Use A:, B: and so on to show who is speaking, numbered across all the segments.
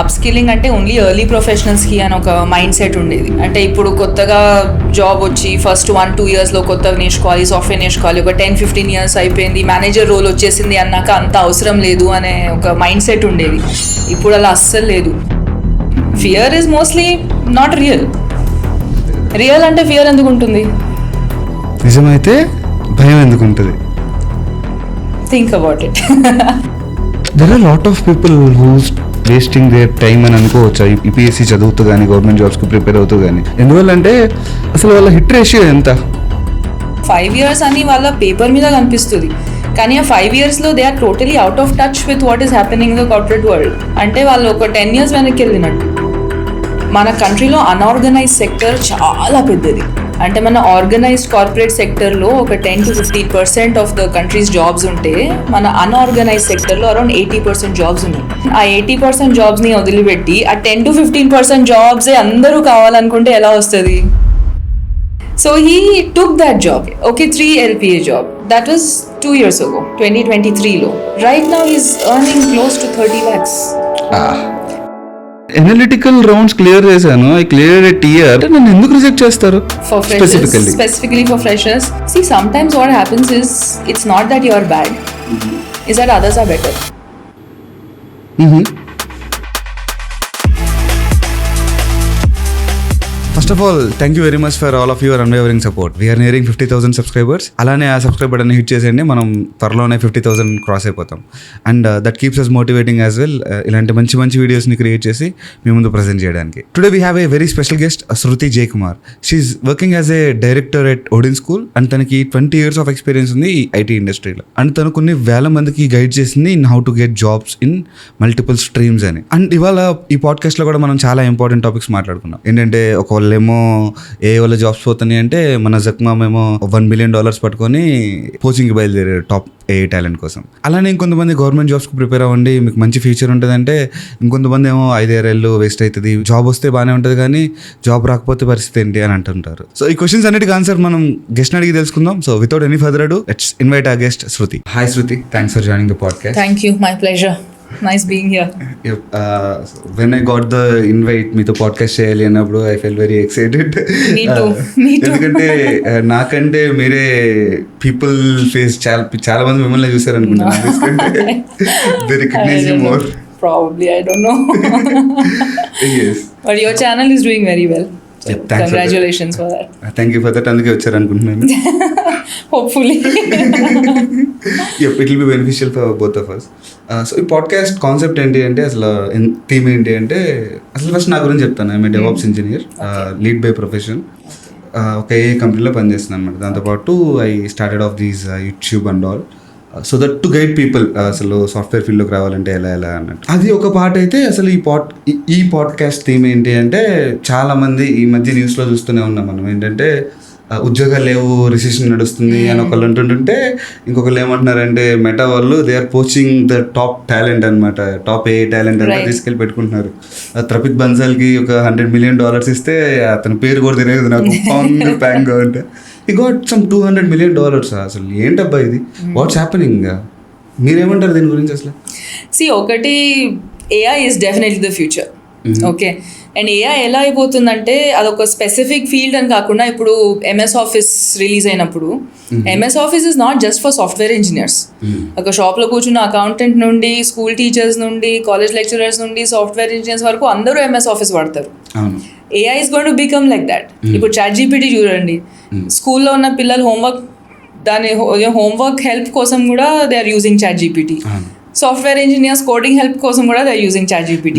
A: Upskilling అంటే only early ప్రొఫెషనల్స్కి అని ఒక మైండ్ సెట్ ఉండేది. అంటే ఇప్పుడు కొత్తగా జాబ్ వచ్చి ఫస్ట్ 1-2 ఇయర్స్లో కొత్తగా నేర్చుకోవాలి, సాఫ్ట్వేర్ నేర్చుకోవాలి, ఒక 10-15 ఇయర్స్ అయిపోయింది, మేనేజర్ రోల్ వచ్చేసింది అన్నాక అంత అవసరం లేదు అనే ఒక మైండ్ సెట్ ఉండేది. ఇప్పుడు అలా అస్సలు లేదు. Fear is mostly not real. Real అంటే ఫియర్ ఎందుకు ఉంటుంది?
B: నిజమైతే భయం ఎందుకు ఉంటుంది?
A: Think about it.
B: There are lot of people who's wasting their time అని అనుకోవచ్చు. యూపీఎస్సీ చదువుతూ కానీ గవర్నమెంట్ జాబ్స్కి ప్రిపేర్ అవుతూ కానీ. ఎందువల్లంటే అసలు వాళ్ళ హిట్ రేషియో ఎంత?
A: 5 years అని వాళ్ళ పేపర్ మీద కనిపిస్తుంది, కానీ ఆ 5 yearsలో they are totally out of touch with what is happening in the corporate world. అంటే వాళ్ళు ఒక 10 years వెనక్కి వెళ్ళినట్టు. మన కంట్రీలో అన్ఆర్గనైజ్ సెక్టర్ చాలా పెద్దది. అంటే మన ఆర్గనైజ్డ్ కార్పొరేట్ సెక్టర్లో ఒక 10-15% ఆఫ్ ద కంట్రీస్ జాబ్స్ ఉంటే, మన అన్ఆర్గనైజ్ సెక్టర్లో అరౌండ్ 80% జాబ్స్ ఉన్నాయి. ఆ 80% జాబ్స్ని వదిలిపెట్టి ఆ 10-15% జాబ్సే అందరూ కావాలనుకుంటే ఎలా వస్తుంది? So he took that job. Okay, 3 LPA job. That was 2 years ago, 2023లో. Right now he's earning close to 30 lakhs.
B: Analytical rounds clear చేశాను, ఐ క్లియర్ ఎట్ ఇయర్. నన్ను ఎందుకు రిజెక్ట్ చేస్తారు?
A: For freshers, specifically for freshers. See, sometimes what happens is, it's not that you are bad, is that others are better.
B: First of all thank you very much for all of your unwavering support. We're nearing 50,000 subscribers. అలానే ఆ subscribe button hit చేసేయండి, మనం త్వరలోనే 50,000 cross అయిపోతాం. And that keeps us motivating as well, ఇలాంటి మంచి మంచి వీడియోస్ని క్రియేట్ చేసి మీ ముందు ప్రజెంట్ చేయడానికి. Today we have a very special guest, Shruti Jayakumar. She is working as a director at Odin School. And తనకి 20 years ఆఫ్ ఎక్స్పీరియన్స్ ఉంది ఈ ఐటీ ఇండస్ట్రీలో. అండ్ తను కొన్ని వేల మందికి గైడ్ చేసింది in how to get jobs in multiple streams అని. అండ్ ఇవాళ ఈ పాడ్కాస్ట్లో కూడా మనం చాలా ఇంపార్టెంట్ టాపిక్స్ మాట్లాడుకున్నాం. ఏంటంటే ఒకళ్ళేమో ఏ వాళ్ళ జాబ్స్ పోతున్నాయి అంటే, మన జక్మామేమో $1 billion పట్టుకొని కోచింగ్కి బయలుదేరారు టాప్ AI టాలెంట్ కోసం. అలానే ఇంకొంతమంది గవర్నమెంట్ జాబ్స్కి ప్రిపేర్ అవ్వండి, మీకు మంచి ఫ్యూచర్ ఉంటుందంటే, ఇంకొంతమంది ఏమో 5-6 ఏళ్ళు వేస్ట్ అవుతుంది, జాబ్ వస్తే బాగానే ఉంటుంది కానీ జాబ్ రాకపోతే పరిస్థితి ఏంటి అని అంటుంటారు. సో ఈ క్వశ్చన్స్ అన్నిటికీ ఆన్సర్ మనం గెస్ట్ అడిగి తెలుసుకుందాం. సో వితౌట్ ఎనీ ఫర్దర్ అడు, let's invite our guest Shruti. Hi Shruti, thanks for joining the podcast.
A: Thank you, my pleasure. Nice being here.
B: When I got the invite మీతో podcast చేయాలి అన్నప్పుడు I felt very excited.
A: Me too.
B: ఎందుకంటే నాకంటే మీరే people face చాలా మంది మిమ్మల్ని చూసారు అనుకుంటున్నాను. They recognize you more.
A: Probably, I don't know.
B: Yes.
A: But your channel is doing very well. So
B: Yeah, thanks
A: congratulations for that.
B: Thank you for that. అందుకే వచ్చారు అనుకుంటున్నాను.
A: Hopefully.
B: Yep, it will be beneficial for both of us. So ఈ podcast concept ఏంటి అంటే, అసలు theme ఏంటి అంటే, అసలు ఫస్ట్ నా గురించి చెప్తాను. I'm a DevOps engineer, lead by profession. ఒక ఏ కంపెనీలో పనిచేస్తున్నాను అనమాట. దాంతోపాటు I started off these YouTube and all, so that to guide people అసలు సాఫ్ట్వేర్ ఫీల్డ్లోకి రావాలంటే ఎలా అన్నట్టు. అది ఒక పార్ట్ అయితే, అసలు ఈ పాడ్కాస్ట్ థీమ్ ఏంటి అంటే, చాలామంది ఈ మధ్య న్యూస్లో చూస్తూనే ఉన్నాం మనం, ఏంటంటే ఉద్యోగాలు లేవు, రిసెషన్ నడుస్తుంది అని ఒకళ్ళు అంటుంటుంటే, ఇంకొకళ్ళు ఏమంటున్నారంటే మెటా వాళ్ళు they are poaching the top talent అనమాట, టాప్ AI టాలెంట్ అంటే తీసుకెళ్ళి పెట్టుకుంటున్నారు. త్రపిక్ బన్సాల్కి ఒక $100 million ఇస్తే అతని పేరు కూడా తెలియదు నాకు, ప్యాంగ్ అంటే ఈ గాట్ సమ్ $200 million. అసలు ఏంటబ్బా ఇది, వాట్స్ హ్యాపెనింగ్? మీరేమంటారు దీని గురించి అసలు?
A: ఒకటి, AI is definitely the future. Okay, and AI ఎలా అయిపోతుందంటే, అదొక స్పెసిఫిక్ ఫీల్డ్ అని కాకుండా, ఇప్పుడు MS Office రిలీజ్ అయినప్పుడు MS Office is not just for software engineers. ఒక షాప్లో కూర్చున్న అకౌంటెంట్ నుండి, స్కూల్ టీచర్స్ నుండి, కాలేజ్ లెక్చరర్స్ నుండి, సాఫ్ట్వేర్ ఇంజనీర్స్ వరకు అందరూ MS Office వాడతారు. AI is going to become like that. ఇప్పుడు ChatGPT చూడండి, స్కూల్లో ఉన్న పిల్లలు హోంవర్క్ హెల్ప్ కోసం కూడా they are using ChatGPT. Software engineers coding help కోసం కూడా they are using ChatGPT.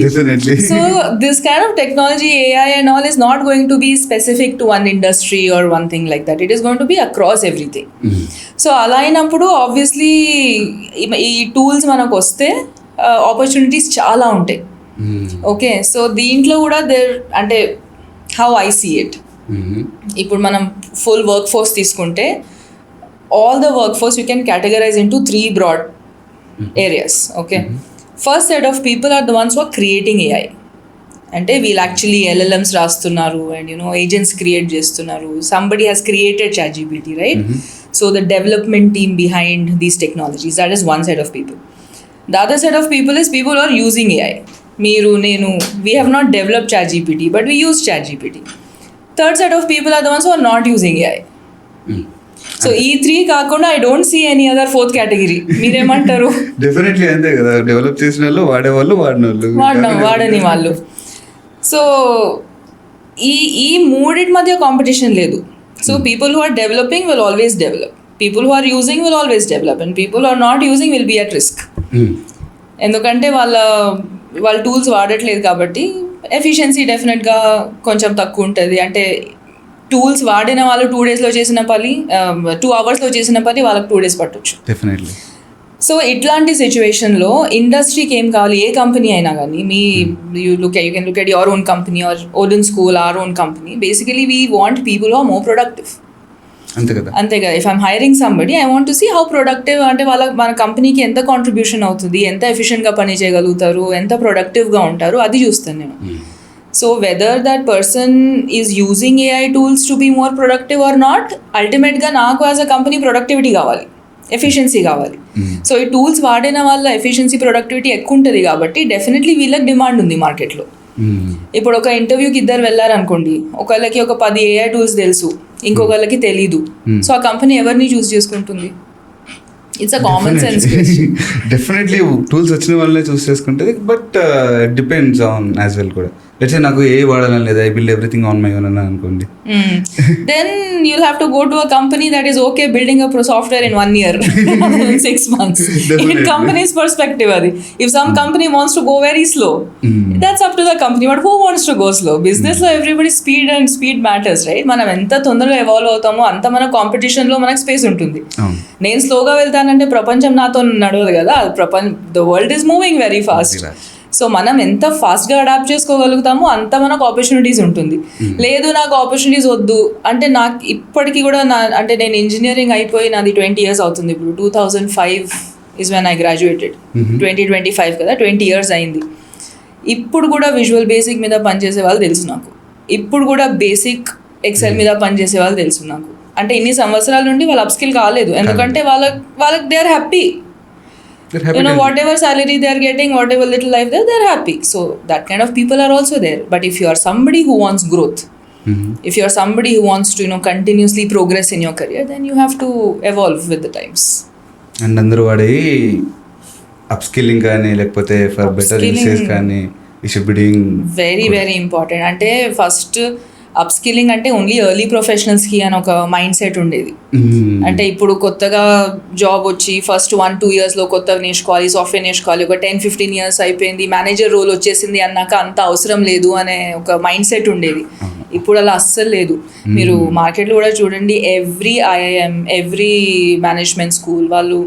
A: So this kind of technology, AI and all, is not going to be specific to one industry or one thing like that. It is going to be across everything. So అలా అయినప్పుడు obviously ఈ tools మనకు వస్తే opportunities చాలా ఉంటాయి. Okay, so దీంట్లో కూడా అంటే హౌ ఐ సీ ఇట్, ఇప్పుడు మనం ఫుల్ వర్క్ ఫోర్స్ తీసుకుంటే, all the workforce you can categorize into 3 broad areas. Okay, first set of people are the ones who are creating AI. అంటే వీళ్ళు actually LLMs రాస్తున్నారు and agents create చేస్తున్నారు. Somebody has created ChatGPT, right? So the development team behind these technologies, that is one set of people. The other set of people is people who are using AI. మీరు నేను we have not develop ChatGPT but we use ChatGPT. Third set of people are the ones who are not using AI. So ఈ 3 కాకుండా I don't see any other 4th category. మీరేమంటారు?
B: Definitely అంతే కదా, develop చేసిన వాళ్ళు, వాడేవాళ్ళు,
A: వాడని వాళ్ళు. సో ఈ మూడిటి మధ్య కాంపిటీషన్ లేదు. So people who are developing will always develop, people who are using will always develop, and people who are not using will be at risk. ఎందుకంటే వాళ్ళ టూల్స్ వాడట్లేదు కాబట్టి ఎఫిషియన్సీ డెఫినెట్గా కొంచెం తక్కువ ఉంటుంది. అంటే టూల్స్ వాడిన వాళ్ళు 2 daysలో చేసిన పని 2 hours చేసిన పని వాళ్ళకి 2 days పట్టొచ్చు.
B: డెఫినెట్లీ.
A: సో ఇట్లాంటి సిచ్యువేషన్లో ఇండస్ట్రీకి ఏం కావాలి, ఏ కంపెనీ అయినా కానీ, you can look at your own company or Odin School, our own company. Basically we want people who are more productive. అంతే కదా. If I'm hiring somebody I want to see how productive, అంటే మన కంపెనీకి ఎంత contribution అవుతుంది, ఎంత ఎఫిషియెంట్గా పని చేయగలుగుతారు, ఎంత ప్రొడక్టివ్గా ఉంటారు, అది చూస్తాను నేను. So whether that person is using AI tools to be more productive or not, అల్టిమేట్గా నాకు యాజ్ అ కంపెనీ ప్రొడక్టివిటీ కావాలి, ఎఫిషియన్సీ కావాలి. సో ఈ టూల్స్ వాడిన వాళ్ళ ఎఫిషియన్సీ, ప్రొడక్టివిటీ ఎక్కువ ఉంటుంది కాబట్టి డెఫినెట్లీ వీళ్ళకి డిమాండ్ ఉంది మార్కెట్లో. ఇప్పుడు ఒక ఇంటర్వ్యూకి 2 వెళ్ళారనుకోండి, ఒకళ్ళకి ఒక 10 ఏఐ టూల్స్ తెలుసు, ఇంకొకళ్ళకి తెలీదు. సో ఆ కంపెనీ ఎవరిని చూస్ చేసుకుంటుంది? It's a common sense.
B: Definitely tools వచ్చిన వాళ్ళనే చూస్ చేసుకుంటుంది, but depends on as well కూడా. లెట్స్ సే నాకు ఏ వాడాలని లేదా, I build everything on my own అని అనుకోండి,
A: then you'll have to go to a company that is okay building a software in 1 year, in 6 months. In company's perspective అది. If some company wants to go very slow, that's up to the company, but who wants to go slow? Business లో everybody speed matters, right? మనం ఎంత తొందరగా evolve అవుతామో అంత మన competition లో మనకు స్పేస్ ఉంటుంది. నేను స్లోగా వెళ్తానంటే ప్రపంచం నాతో నడవదు కదా. The world is moving very fast. So మనం ఎంత ఫాస్ట్గా అడాప్ట్ చేసుకోగలుగుతామో అంత మనకు ఆపర్చునిటీస్ ఉంటుంది. లేదు నాకు ఆపర్చునిటీస్ వద్దు అంటే, నాకు ఇప్పటికీ కూడా అంటే నేను ఇంజనీరింగ్ అయిపోయి నాది 20 years అవుతుంది. ఇప్పుడు 2005 is when I graduated. 2025 కదా, 20 years అయింది. ఇప్పుడు కూడా విజువల్ బేసిక్ మీద పనిచేసే వాళ్ళు తెలుసు నాకు. ఇప్పుడు కూడా బేసిక్ ఎక్సెల్ మీద పనిచేసే వాళ్ళు తెలుసు నాకు. అంటే ఇన్ని సంవత్సరాల నుండి వాళ్ళు అప్స్కిల్ కాలేదు, ఎందుకంటే వాళ్ళకి they are happy. You know, whatever salary they are getting, whatever little life there, they are happy. So that kind of people are also there. But if you are somebody who wants growth, if you are somebody who wants to, continuously progress in your career, then you have to evolve with the times.
B: And అందరూ వాడి upskilling కానీ లేకపోతే for better usage కానీ you should be doing
A: very important. అంటే first upskilling అంటే only early ప్రొఫెషనల్స్కి అని ఒక mind set ఉండేది. అంటే ఇప్పుడు కొత్తగా జాబ్ వచ్చి ఫస్ట్ 1-2 yearsలో కొత్తగా నేర్చుకోవాలి, సాఫ్ట్వేర్ నేర్చుకోవాలి, ఒక 10-15 years అయిపోయింది, మేనేజర్ రోల్ వచ్చేసింది అన్నాక అంత అవసరం లేదు అనే ఒక మైండ్ సెట్ ఉండేది. ఇప్పుడు అలా అస్సలు లేదు. మీరు మార్కెట్లో కూడా చూడండి, every IIM, every management school వాళ్ళు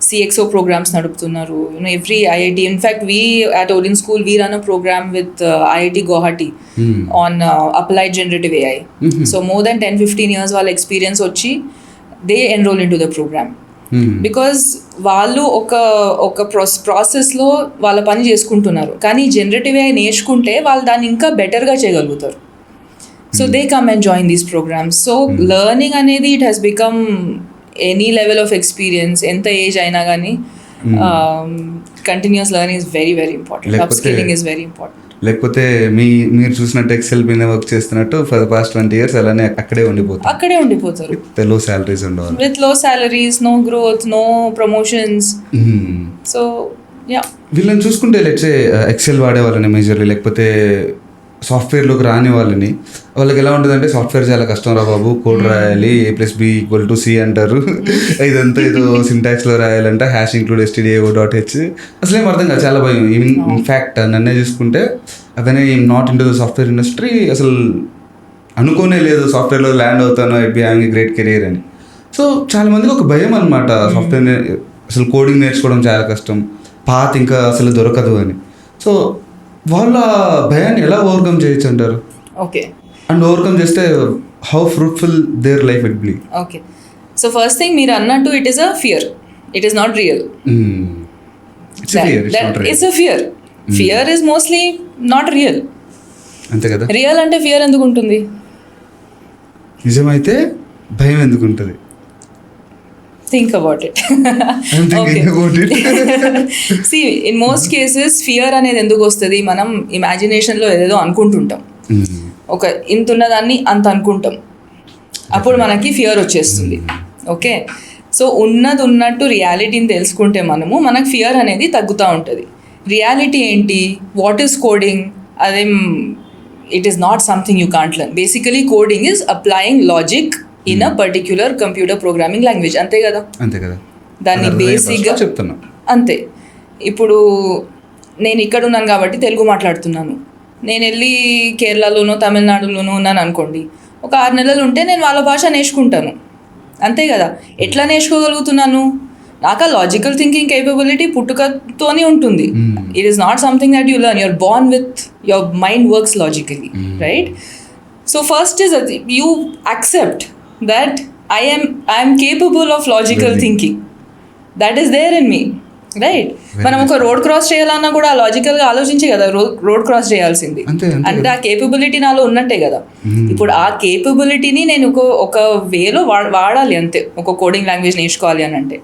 A: CXO programs నడుపుతున్నారు. Every IIT, in fact we at Odin School we run a program with IIT Guwahati on applied generative AI. So more than 10-15 years వాళ్ళ ఎక్స్పీరియన్స్ వచ్చి they enroll into the program. Because వాళ్ళు ఒక ప్రాసెస్లో వాళ్ళ పని చేసుకుంటున్నారు, కానీ జనరేటివ్ AI నేర్చుకుంటే వాళ్ళు దాన్ని ఇంకా బెటర్గా చేయగలుగుతారు. So they come and join these programmes. So learning అనేది it has become any level of experience, ఎంత ఏజ్ అయినా కానీ continuous learning is very very important. Upskilling is very important.
B: లేకపోతే మీరు చూసినట్టు ఎక్సెల్ మీద వర్క్ చేస్తున్నట్టు ఫర్ ద పాస్ట్ 20 years అలానే అక్కడే ఉండిపోతారు. విత్ లో సాలరీస్ ఉండవు,
A: with low salaries, no growth, no promotions. So yeah, వీళ్ళని
B: చూసుకుంటే లెట్స్ సే ఎక్సెల్ వాడే వాళ్ళని మేజర్లీ, లేకపోతే సాఫ్ట్వేర్లోకి రాని వాళ్ళకి ఎలా ఉంటుంది అంటే, సాఫ్ట్వేర్ చాలా కష్టం రా బాబు, కోడ్ రాయాలి, A+B=C అంటారు, ఇదంతా ఏదో సింటాక్స్లో రాయాలంటే #include_stdio.h, అసలేం అర్థం కాదు, చాలా భయం. ఇన్ఫ్యాక్ట్ నన్నే చూసుకుంటే అతనే not in to the software industry, అసలు అనుకోనే లేదు సాఫ్ట్వేర్లో ల్యాండ్ అవుతాను, I be having a great career అని. సో చాలా మందికి ఒక భయం అనమాట, సాఫ్ట్వేర్ అసలు కోడింగ్ నేర్చుకోవడం చాలా కష్టం, పాత్ ఇంకా అసలు దొరకదు అని. సో వాళ్ళ భయాన్ని ఎలా ఓవర్కమ్ చేయొచ్చు అంటారు?
A: ఓకే,
B: అండ్ ఓవర్కమ్ చేస్తే how fruitful their life will be?
A: Okay, so first thing మీరు అన్నట్టు, it is a fear, it is not real. It's a fear. Fear is mostly not real.
B: అంతే కదా.
A: రియల్ అంటే fear ఎందుకు ఉంటుంది?
B: నిజమైతే భయం ఎందుకు ఉంటుంది?
A: Think about it.
B: I'm thinking about it.
A: See, in most cases fear అనేది ఎందుకు వస్తుంది, మనం ఇమాజినేషన్లో ఏదేదో అనుకుంటుంటాం. ఒక ఇంత ఉన్నదాన్ని అంత అనుకుంటాం, అప్పుడు మనకి ఫియర్ వచ్చేస్తుంది. ఓకే, సో ఉన్నది ఉన్నట్టు రియాలిటీని తెలుసుకుంటే మనకు ఫియర్ అనేది తగ్గుతూ ఉంటుంది. రియాలిటీ ఏంటి, వాట్ ఈస్ కోడింగ్, అదేం it is not something you can't learn. Basically coding is applying logic in a particular computer programming language. అంతే కదా. దాన్ని బేసిక్గా
B: చెప్తున్నా.
A: అంతే. ఇప్పుడు నేను ఇక్కడ ఉన్నాను కాబట్టి తెలుగు మాట్లాడుతున్నాను. నేను వెళ్ళి కేరళలోనో తమిళనాడులోనో ఉన్నాను అనుకోండి, ఒక 6 నెలలు ఉంటే నేను వాళ్ళ భాష నేర్చుకుంటాను. అంతే కదా. ఎట్లా నేర్చుకోగలుగుతున్నాను, నాకు ఆ లాజికల్ థింకింగ్ కేపబిలిటీ పుట్టుకతోనే ఉంటుంది. It is not something that you learn, you're born with your mind works logically, right? So first is you accept that I am capable of logical thinking. That is there in me, right? మనం ఒక road cross చేయాలన్నా కూడా లాజికల్గా ఆలోచించే కదా road cross చేయాల్సింది. అంటే ఆ కేపబిలిటీ నాలో ఉన్నట్టే కదా. ఇప్పుడు ఆ కేపబిలిటీని నేను ఒక వేలో వాడాలి అంతే. ఒక కోడింగ్ లాంగ్వేజ్ నేర్చుకోవాలి అని అంటే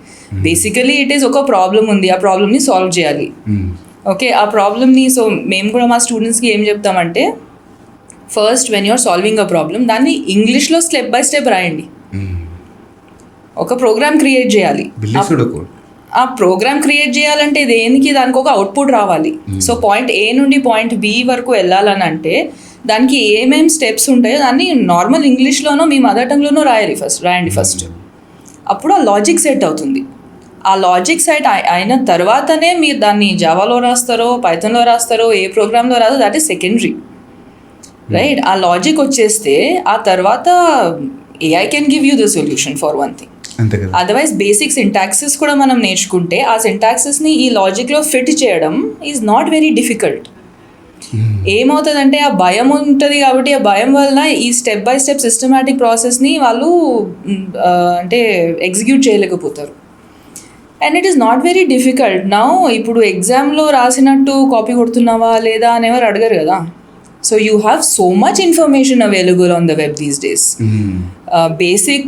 A: బేసికలీ ఇట్ ఈస్ ఒక ప్రాబ్లమ్ ఉంది, ఆ ప్రాబ్లమ్ని సాల్వ్ చేయాలి. ఓకే, ఆ ప్రాబ్లమ్ని సో మేము కూడా మా స్టూడెంట్స్కి ఏం చెప్తామంటే, first when you're solving a problem దాన్ని ఇంగ్లీష్లో స్టెప్ బై స్టెప్ రాయండి. ఒక ప్రోగ్రామ్ క్రియేట్ చేయాలి. ఆ ప్రోగ్రామ్ క్రియేట్ చేయాలంటే దేనికి, దానికి ఒక అవుట్పుట్ రావాలి. సో పాయింట్ ఏ నుండి పాయింట్ బి వరకు వెళ్ళాలని అంటే దానికి ఏమేమి స్టెప్స్ ఉంటాయో దాన్ని నార్మల్ ఇంగ్లీష్లోనో మీ మదర్ టంగ్లోనో రాయండి ఫస్ట్. అప్పుడు ఆ లాజిక్ సెట్ అవుతుంది. ఆ లాజిక్ సెట్ అయిన తర్వాతనే మీరు దాన్ని జావాలో రాస్తారో పైథాన్లో రాస్తారో ఏ ప్రోగ్రామ్లో రాస్తారో దట్ ఈస్ సెకండరీ, రైట్? ఆ లాజిక్ వచ్చేస్తే ఆ తర్వాత AI can give you the solution for one thing. Otherwise basic syntaxes కూడా మనం నేర్చుకుంటే ఆ సింటాక్సెస్ని ఈ లాజిక్లో ఫిట్ చేయడం ఈజ్ నాట్ వెరీ డిఫికల్ట్. ఏమవుతుందంటే ఆ భయం ఉంటుంది కాబట్టి ఆ భయం వలన ఈ స్టెప్ బై స్టెప్ సిస్టమాటిక్ ప్రాసెస్ని వాళ్ళు అంటే ఎగ్జిక్యూట్ చేయలేకపోతారు. And it is not very difficult. Now ఇప్పుడు ఎగ్జామ్లో రాసినట్టు కాపీ కొడుతున్నావా లేదా అని ఎవరు అడగరు కదా. So you have so much information available on the web these days. Basic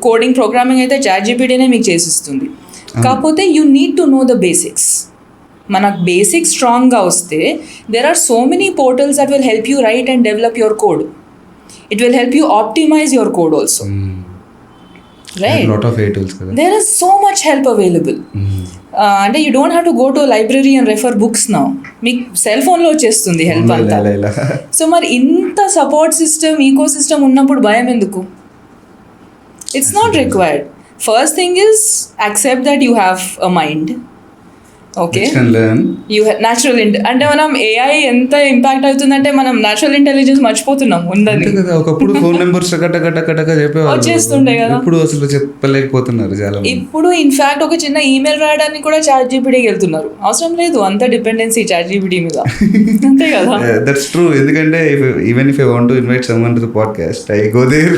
A: coding programming అయితే ChatGPTనే మీకు చేసిస్తుంది. కాకపోతే you need to know the basics. మనకు బేసిక్స్ స్ట్రాంగ్గా వస్తే there are so many portals that will help you write and develop your code. It will help you optimize your code also. Right?
B: A lot of AI tools kada.
A: There is so much help available. అంటే you don't have to go to library and refer books now. మీకు cell ఫోన్లో వచ్చేస్తుంది help అంతా. So మరి ఇంత support system eco system ఉన్నప్పుడు భయం ఎందుకు? It's not required. First thing is accept that you have a mind. Okay, you natural అంటే మనం ఏఐ ఎంత ఇంపాక్ట్ అవుతుందంటే మనం న్యాచురల్ ఇంటెలిజెన్స్ మర్చిపోతున్నాం. ఉందని
B: ఒకప్పుడు ఫోన్ నెంబర్స్
A: వచ్చేస్తుండే కదా,
B: ఇప్పుడు అసలు చెప్పలేకపోతున్నారు చాలా.
A: ఇప్పుడు ఇన్ఫాక్ట్ ఒక చిన్న ఈమెయిల్ రాయడానికి కూడా ChatGPTకి వెళ్తున్నారు. అవసరం లేదు అంత డిపెండెన్సీ ChatGPT మీద. అంతే కదా.
B: That's true. ఎందుకంటే even if I want to invite someone to the podcast I go there.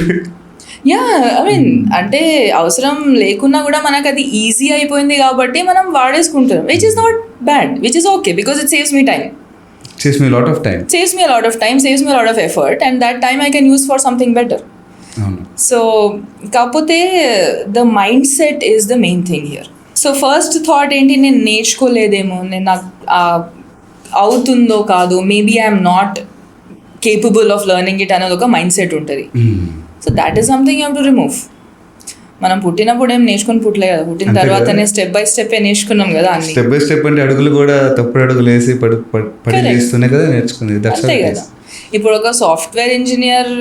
A: Yeah, I mean అంటే అవసరం లేకున్నా కూడా మనకు అది ఈజీ అయిపోయింది కాబట్టి మనం వాడేసుకుంటాం. Which is not bad, which is okay, because it saves me time.
B: Saves me a lot of time.
A: Saves me a lot of time, saves me a lot of effort, and that time I can use for something better. So కాకపోతే the mindset is the main thing here. So first thought ఏంటి, నేను నేర్చుకోలేదేమో, నేను నాకు అవుతుందో కాదు, maybe I'm not capable of learning it అనేది ఒక mind set ఉంటుంది. So that is something you have to remove. మనం పుట్టినప్పుడు ఏం నేర్చుకుని పుట్టలే కదా, పుట్టిన తర్వాతనే స్టెప్ బై స్టెప్ నేర్చుకున్నాం కదా అన్ని.
B: స్టెప్ బై స్టెప్ అంటే అడుగులు కూడా తప్పుడు అడుగులు వేసి పడి వేస్తూనే కదా నేర్చుకుంది.
A: అంతే కదా. ఇప్పుడు ఒక సాఫ్ట్వేర్ ఇంజనీర్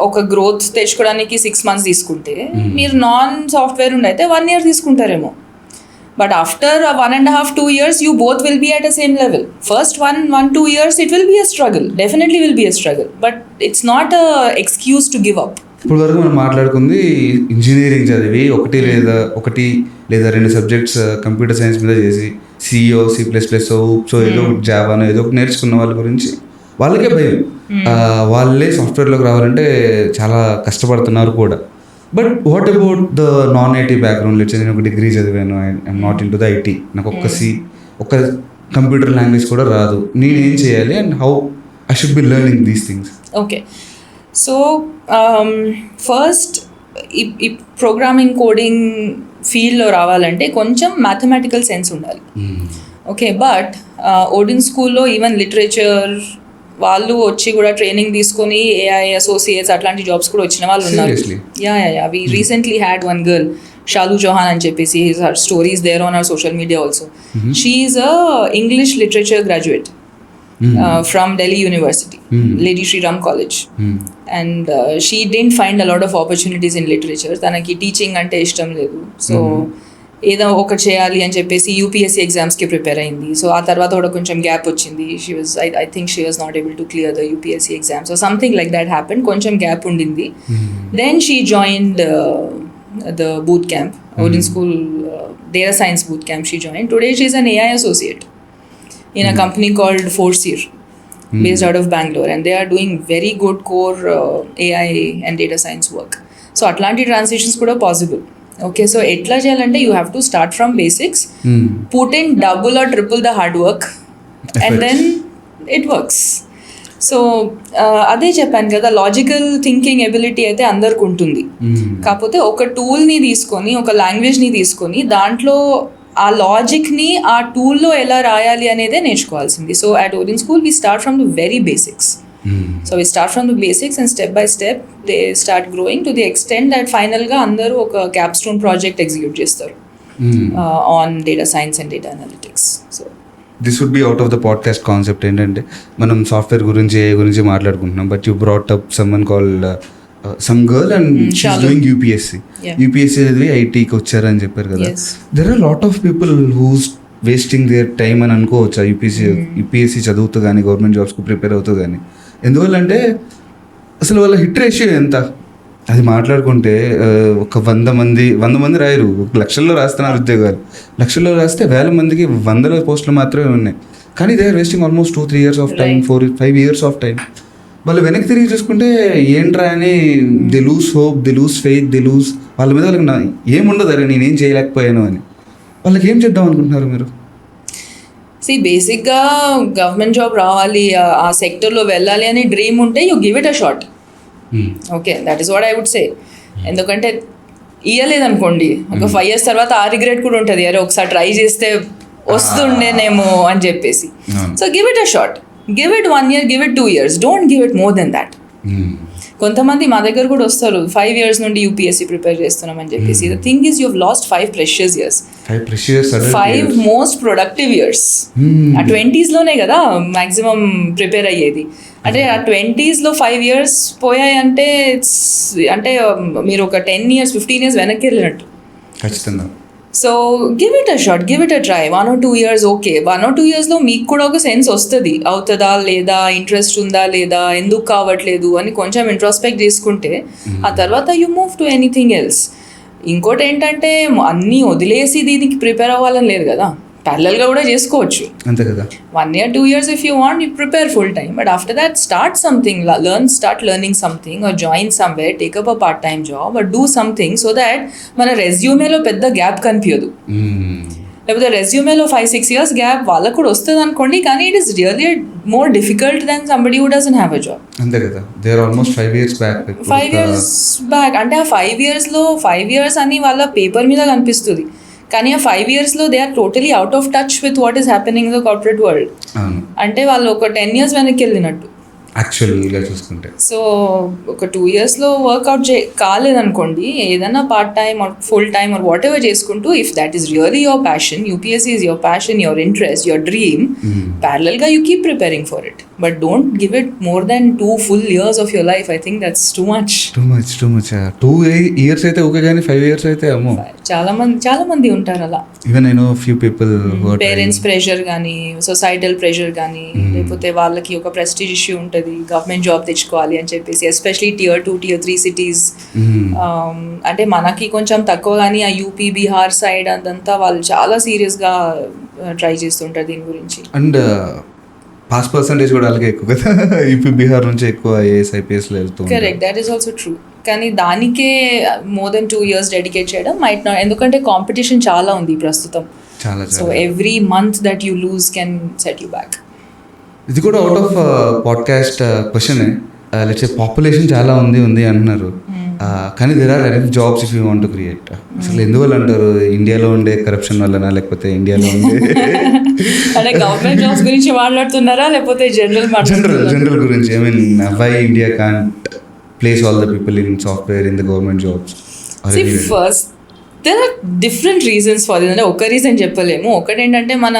A: ఒక గ్రోత్ తెచ్చుకోవడానికి 6 months తీసుకుంటే మీరు నాన్ సాఫ్ట్వేర్ ఉండి అయితే 1 year తీసుకుంటారేమో. But after 1.5-2 years, you both will be at the same level. First 1-2 years, it will be a struggle. Definitely will be a struggle. But it's not a excuse to give up.
B: ఇప్పుడు వరకు మనం మాట్లాడుకుంది engineering చదివి ఒకటి లేదా 2 subjects computer science మీద చేసి CEO, C++, so ఏదో జావానో ఏదో ఒకటి నేర్చుకున్న వాళ్ళ గురించి వాళ్ళకే భయం. వాళ్ళే సాఫ్ట్వేర్లోకి రావాలంటే చాలా కష్టపడుతున్నారు కూడా. But what about the non IT background? Let's నేను ఒక డిగ్రీ చదివాను, I'm not in to the IT, నాకు ఒక్క కంప్యూటర్ లాంగ్వేజ్ కూడా రాదు, నేనేం చేయాలి and how I should be learning these things?
A: Okay, so first ఈ ప్రోగ్రామింగ్ కోడింగ్ ఫీల్డ్లో రావాలంటే కొంచెం మ్యాథమెటికల్ సెన్స్ ఉండాలి. ఓకే, బట్ ఓడిన్ స్కూల్లో ఈవెన్ లిటరేచర్ వాళ్ళు వచ్చి కూడా ట్రైనింగ్ తీసుకొని ఏఐ అసోసియేట్స్ అట్లాంటి జాబ్స్ కూడా వచ్చిన వాళ్ళు ఉన్నారు. Yeah we recently had one girl Shalu Chauhan అని చెప్పేసి, her stories there on our social media also. She is a English literature graduate from Delhi University, Lady Shri Ram College, and she didn't find a lot of opportunities in literature. తనకి teaching అంటే ఇష్టం లేదు, so ఏదో ఒకటి చేయాలి అని చెప్పేసి UPSC ఎగ్జామ్స్కి ప్రిపేర్ అయింది. సో ఆ తర్వాత కూడా కొంచెం గ్యాప్ వచ్చింది. She was I think she was not able to clear the UPSC exams so something like that happen. కొంచెం గ్యాప్ ఉండింది. Then she joined the boot camp, Odin School data science boot camp she joined. Today she is an AI associate in a company called Forseer, based out of Bangalore, and they are doing very good core AI and data science work. So Atlantic transitions kuda possible. Okay, so etla cheyalante you have to start from basics, put in double or triple the hard work, and then it works. So అదే చెప్పాను కదా, logical thinking ability అయితే అందరికి ఉంటుంది. కాకపోతే ఒక టూల్ని తీసుకొని, ఒక లాంగ్వేజ్ని తీసుకొని దాంట్లో ఆ లాజిక్ని ఆ టూల్లో ఎలా రాయాలి అనేదే నేర్చుకోవాల్సింది. So at Odin School we start from the very basics. So we start from the basics and step by step they start growing to the extent that ఫైనల్గా అందరూ ఒక క్యాప్స్టోన్ ప్రాజెక్ట్ ఎగ్జిక్యూట్ చేస్తారు on data science and data analytics. So
B: this would be out of the podcast concept. ఏంటంటే మనం software గురించి AI గురించి మాట్లాడుకుంటున్నాం, but you brought up someone called some girl and she's doing UPSC. UPSC చదివి ఐటీకి వచ్చారని చెప్పారు కదా. There are lot of people who's wasting their time అని అనుకోవచ్చు యూపీఎస్సీ చదువుతూ కానీ గవర్నమెంట్ జాబ్స్కి ప్రిపేర్ అవుతూ కానీ. ఎందువల్లంటే అసలు వాళ్ళ హిట్ రేషియో ఎంత అది మాట్లాడుకుంటే ఒక 100 మంది రాయరు, లక్షల్లో రాస్తున్నారు ఉద్యోగాలు. లక్షల్లో రాస్తే 1000 మందికి 100 పోస్టులు మాత్రమే ఉన్నాయి. కానీ they are wasting almost 2-3 years of time, 4-5 years of time. వాళ్ళు వెనక్కి తిరిగి చూసుకుంటే ఏంట్రా అని they lose hope, they lose faith, they lose వాళ్ళ మీద వాళ్ళకి ఏముండదు, అరే నేనేం చేయలేకపోయాను అని. వాళ్ళకి ఏం చేద్దాం అనుకుంటున్నారు మీరు?
A: బేసిక్గా గవర్నమెంట్ జాబ్ రావాలి, ఆ సెక్టర్లో వెళ్ళాలి అనే డ్రీమ్ ఉంటే you give it a shot. Okay, that is what I would say. ఎందుకంటే ఇయ్యలేదనుకోండి, ఒక 5 years తర్వాత ఆ రిగ్రెట్ కూడా ఉంటుంది, అరే ఒకసారి ట్రై చేస్తే వస్తుండేనేమో అని చెప్పేసి. So give it a shot, give it 1 year, give it 2 years, don't give it more then that. కొంతమంది మా దగ్గర కూడా వస్తారు 5 years నుండి యూపీఎస్సీ ప్రిపేర్ చేస్తున్నామని చెప్పేసి. The thing is you have last 5 precious years, 5 most productive years. ఆ 20s లోనే కదా మ్యాక్సిమం ప్రిపేర్ అయ్యేది. అంటే ఆ 20s లో 5 years పోయాయంటే అంటే మీరు ఒక 10 years 15 years వెనక్కి వెళ్ళినట్టు.
B: ఖచ్చితంగా.
A: So give it a shot, give it a try. 1 or 2 years okay, 1 or 2 years లో మీకు కూడా ఒక సెన్స్ వస్తుంది, అవుతుందా లేదా, ఇంట్రెస్ట్ ఉందా లేదా, ఎందుకు కావట్లేదు అని కొంచెం ఇంట్రోస్పెక్ట్ చేసుకుంటే ఆ తర్వాత you move to anything else. ఇంకోటి ఏంటంటే అన్నీ వదిలేసి దీనికి ప్రిపేర్ అవ్వాలని లేదు కదా, ప్యారలల్గా కూడా చేసుకోవచ్చు.
B: అంతే కదా.
A: 1 year 2 years if you want, you prepare full time, but after that start something, start learning something or join somewhere, take up a part time job or do something so that మన రెజ్యూమేలో పెద్ద gap కనిపించదు. లేకపోతే రెజ్యూమేలో 5-6 years gap వాళ్ళకు కూడా వస్తుంది అనుకోండి, కానీ it is really more difficult then somebody who doesn't have a job.
B: అంతే కదా. They are almost 5 years back.
A: 5 years back అంటే ఆ 5 yearsలో 5 years అని వాళ్ళ పేపర్ మీద కనిపిస్తుంది, కానీ ఆ 5 yearsలో they are totally out of touch with what is happening in the corporate world. అంటే వాళ్ళు ఒక 10 years వెనక్కి వెళ్ళినట్టు
B: యాక్చువల్గా చూసుకుంటే.
A: సో ఒక 2 yearsలో వర్కౌట్ కాలేదనుకోండి, ఏదైనా part time or full time or what ఎవర్ చేసుకుంటూ, if that is really your passion, UPSC is your passion, your interest, your dream, ప్యారలల్గా you keep preparing for it, but don't give it more than 2 full years of your life. I think that's too much.
B: 2 years అయితే okay, కానీ 5 years అయితే అమ్మో.
A: చాలా మంది ఉంటారు అలా.
B: Even I know few people,
A: parents pressure కానీ, societal pressure కానీ, లేకపోతే వాళ్ళకి ఒక ప్రెస్టీజ్ ఇష్యూ ఉంటుంది, గవర్నమెంట్ జాబ్ తెచ్చుకోవాలి అని చెప్పేసి, ఎస్పెషలీ Tier 2, Tier 3 cities. అంటే మనకి కొంచెం తక్కువ, కానీ ఆ యూపీ, బీహార్ సైడ్ అదంతా వాళ్ళు చాలా సీరియస్గా ట్రై చేస్తుంటారు దీని గురించి.
B: అండ్ పాస్ పర్సంటేజ్ కూడా అలాగే ఎక్కువ కదా, యూపీ బీహార్ నుంచి ఎక్కువ ఐఏఎస్ ఐపీఎస్లో వెళ్తుంది.
A: Correct, that is also true. కానీ దానికే more than 2 years డెడికేట్ చేయడం మైట్ నాట్, ఎందుకంటే కాంపిటీషన్ చాలా ఉంది ప్రస్తుతం. So every month that you lose can set you back.
B: ఇది కూడా out of podcast question. Let's say population చాలా ఉంది అంటున్నారు. కానీ there are enough jobs if you want to create. అసలు ఎందువల్ల అంటారు? ఇండియాలో ఉండే కరప్షన్ వల్లనా, లేకపోతే ఇండియాలో ఉండే
A: అంటే గవర్నమెంట్ జాబ్స్ గురించి మాట్లాడుతున్నారా లేకపోతే
B: జనరల్ గురించి? I mean why India can't place all the people in software in the government jobs?
A: First there are different reasons for this. అంటే ఒక రీజన్ చెప్పలేము. ఒకటి ఏంటంటే మన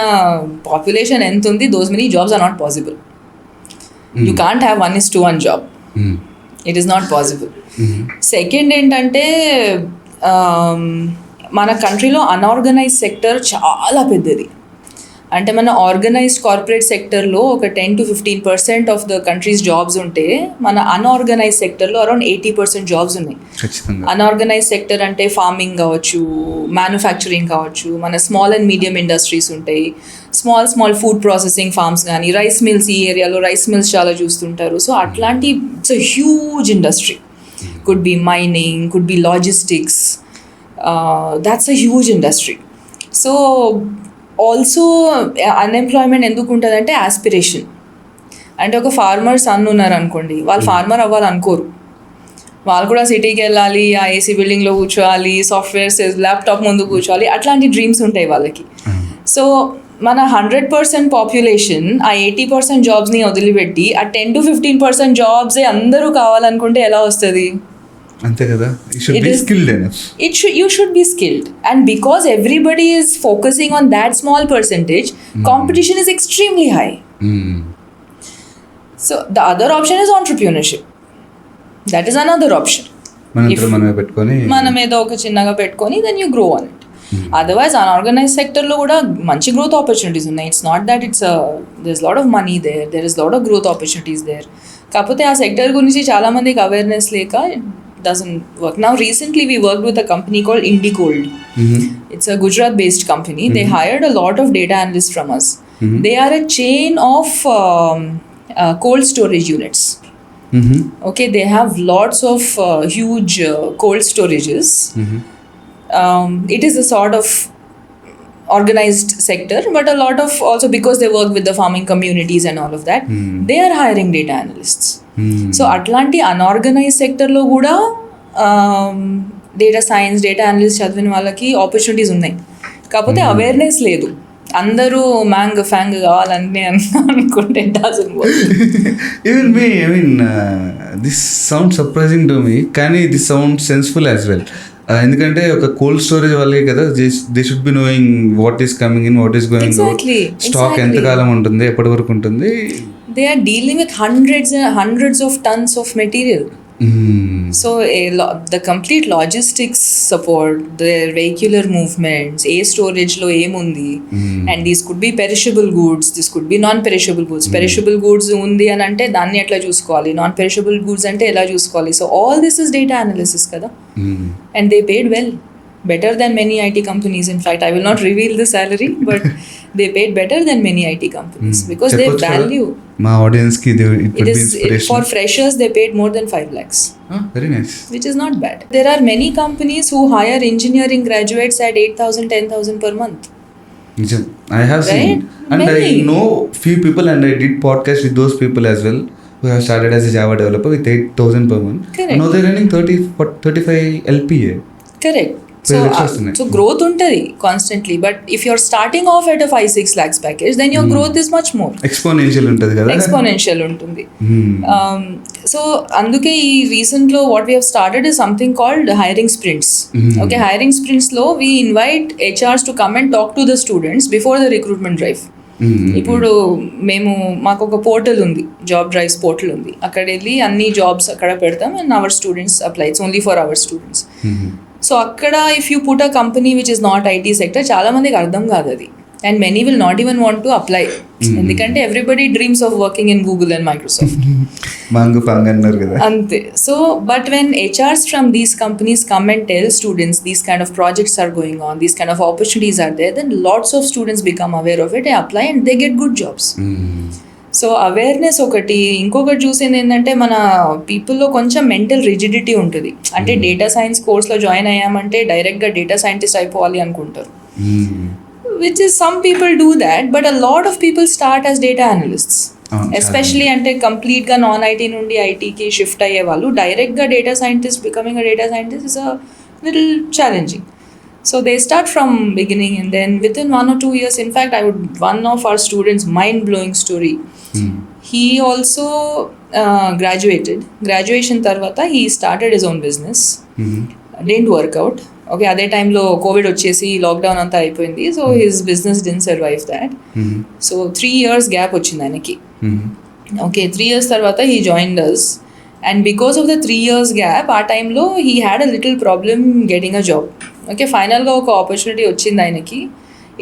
A: పాపులేషన్ ఎంత ఉంది, those many jobs are not possible. You can't have 1:1 job. It is not possible. Second ఏంటంటే మన కంట్రీలో అన్ఆర్గనైజ్డ్ సెక్టర్ చాలా పెద్దది. అంటే మన ఆర్గనైజ్డ్ కార్పొరేట్ సెక్టర్లో ఒక 10-15% ఆఫ్ ద కంట్రీస్ జాబ్స్ ఉంటే, మన అన్ఆర్గనైజ్డ్ సెక్టర్లో అరౌండ్ 80% జాబ్స్ ఉన్నాయి. అన్ఆర్గనైజ్డ్ సెక్టర్ అంటే ఫార్మింగ్ కావచ్చు, మ్యానుఫ్యాక్చరింగ్ కావచ్చు, మన స్మాల్ అండ్ మీడియం ఇండస్ట్రీస్ ఉంటాయి, స్మాల్ ఫుడ్ ప్రాసెసింగ్ ఫార్మ్స్ కానీ, రైస్ మిల్స్, ఈ ఏరియాలో రైస్ మిల్స్ చాలా చూస్తుంటారు. సో అట్లాంటి it's a huge industry. Could be mining, could be logistics, that's a huge industry. So also unemployment ఎందుకు ఉంటుంది అంటే ఆస్పిరేషన్. అంటే ఒక ఫార్మర్ సన్ ఉన్నారు అనుకోండి, వాళ్ళు ఫార్మర్ అవ్వాలనుకోరు. వాళ్ళు కూడా సిటీకి వెళ్ళాలి, ఆ ఏసీ బిల్డింగ్లో కూర్చోవాలి, సాఫ్ట్వేర్స్ ల్యాప్టాప్ ముందు కూర్చోవాలి, అట్లాంటి డ్రీమ్స్ ఉంటాయి వాళ్ళకి. సో మన 100% పాపులేషన్ ఆ 80% జాబ్స్ని వదిలిపెట్టి ఆ 10-15% జాబ్సే అందరూ కావాలనుకుంటే ఎలా వస్తుంది?
B: అంతే కదా.
A: You should be skilled, and because everybody is focusing on that small percentage, competition is extremely high. So the other option is entrepreneurship. That is another option. మనం ఏదో ఒక చిన్నగా పెట్టుకొని then you grow on it. Otherwise unorganized sector లో కూడా మంచి growth opportunities ఉన్నాయి. It's not that there's a lot of money there. There is a lot of growth opportunities there. కాకపోతే ఆ సెక్టర్ గురించి చాలా మందికి అవేర్నెస్ లేక doesn't work. Now recently we worked with a company called Indigold. It's a Gujarat based company. They hired a lot of data analysts from us. They are a chain of cold storage units. Okay, they have lots of huge cold storages. It is a sort of organized sector, but a lot of also because they work with the farming communities and all of that, they are hiring data analysts. So అట్లాంటి unorganised సెక్టర్లో కూడా data science, data analyst చదివిన వాళ్ళకి opportunities ఉన్నాయి. కాకపోతే awareness లేదు. అందరూ FAANG కావాలని అనుకుంటే
B: even me I mean this sound surprising to me, కానీ this sound senseful as well. ఎందుకంటే ఒక కోల్డ్ స్టోరేజ్ వాళ్ళే కదా, they should be knowing what is coming in, what is going out, stock ఎంతకాలం ఉంటుంది, ఎప్పటి వరకు ఉంటుంది.
A: They are dealing with hundreds of tons of material. So the complete logistics support, the vehicular movements, storage lo emundi, and these could be perishable goods, this could be non-perishable goods. Perishable goods undi అని అంటే దాన్ని ఎట్లా చూసుకోవాలి, non-perishable goods అంటే ఎలా చూసుకోవాలి. So all this is data analysis kada, and they paid well, better than many IT companies. In fact, I will not reveal the salary, but they paid better than many IT companies because they value.
B: My audience ki it would be inspiration.
A: For freshers, they paid more than 5 lakhs.
B: Very nice.
A: Which is not bad. There are many companies who hire engineering graduates at 8,000, 10,000 per month.
B: I have seen, and many. I know few people, and I did podcast with those people as well, who have started as a Java developer with 8,000 per month.
A: Correct.
B: Now they're earning 35 LPA.
A: Correct. So growth untadi constantly, but if you're starting off at a 5-6 lakhs package, then your growth is much more
B: exponential untadi kada.
A: Exponential untundi. So anduke ee recent lo what we have started is something called hiring sprints. Okay, hiring sprints lo we invite HRs to come and talk to the students before the recruitment drive. ఇప్పుడు మేము మాకు ఒక portal ఉంది, job drives portal ఉంది. అక్కడ వెళ్ళి అన్ని jobs అక్కడ పెడతాం and our students apply. It's only for our students. So అక్కడ if you put a company which is not IT sector, చాలా మందికి అర్థం కాదు అది, and many will not even want to apply. ఎందుకంటే everybody dreams of working in Google and Microsoft అంతే. So but when HRs from these companies come and tell students these kind of projects are going on, these kind of opportunities are there, then lots of students become aware of it, apply and they get good jobs. So awareness ఒకటి. ఇంకొకటి చూసింది ఏంటంటే మన పీపుల్లో కొంచెం mental rigidity ఉంటుంది. అంటే data science కోర్స్లో join అయ్యామంటే డైరెక్ట్గా డేటా సైంటిస్ట్ అయిపోవాలి అనుకుంటారు, which is some people do that, but a lot of people start as data analysts. Especially అంటే కంప్లీట్గా నాన్ ఐటీ నుండి ఐటీకి షిఫ్ట్ అయ్యే వాళ్ళు డైరెక్ట్గా data scientist becoming a data scientist is a little challenging. So they start from beginning, and then within 1 or 2 years, in fact, one of our students, mind-blowing story. He also graduated. Graduation tarvata, he started his own business. Didn't work out. Okay, అదే టైంలో Covid వచ్చేసి lockdown అంతా అయిపోయింది. So his business didn't survive that. So 3 years gap వచ్చింది ఆయనకి. Okay, 3 years తర్వాత he joined us. And because of the 3 years gap, ఆ టైంలో he had a little problem getting a job. Okay, ఫైనల్గా ఒక ఆపర్చునిటీ వచ్చింది ఆయనకి.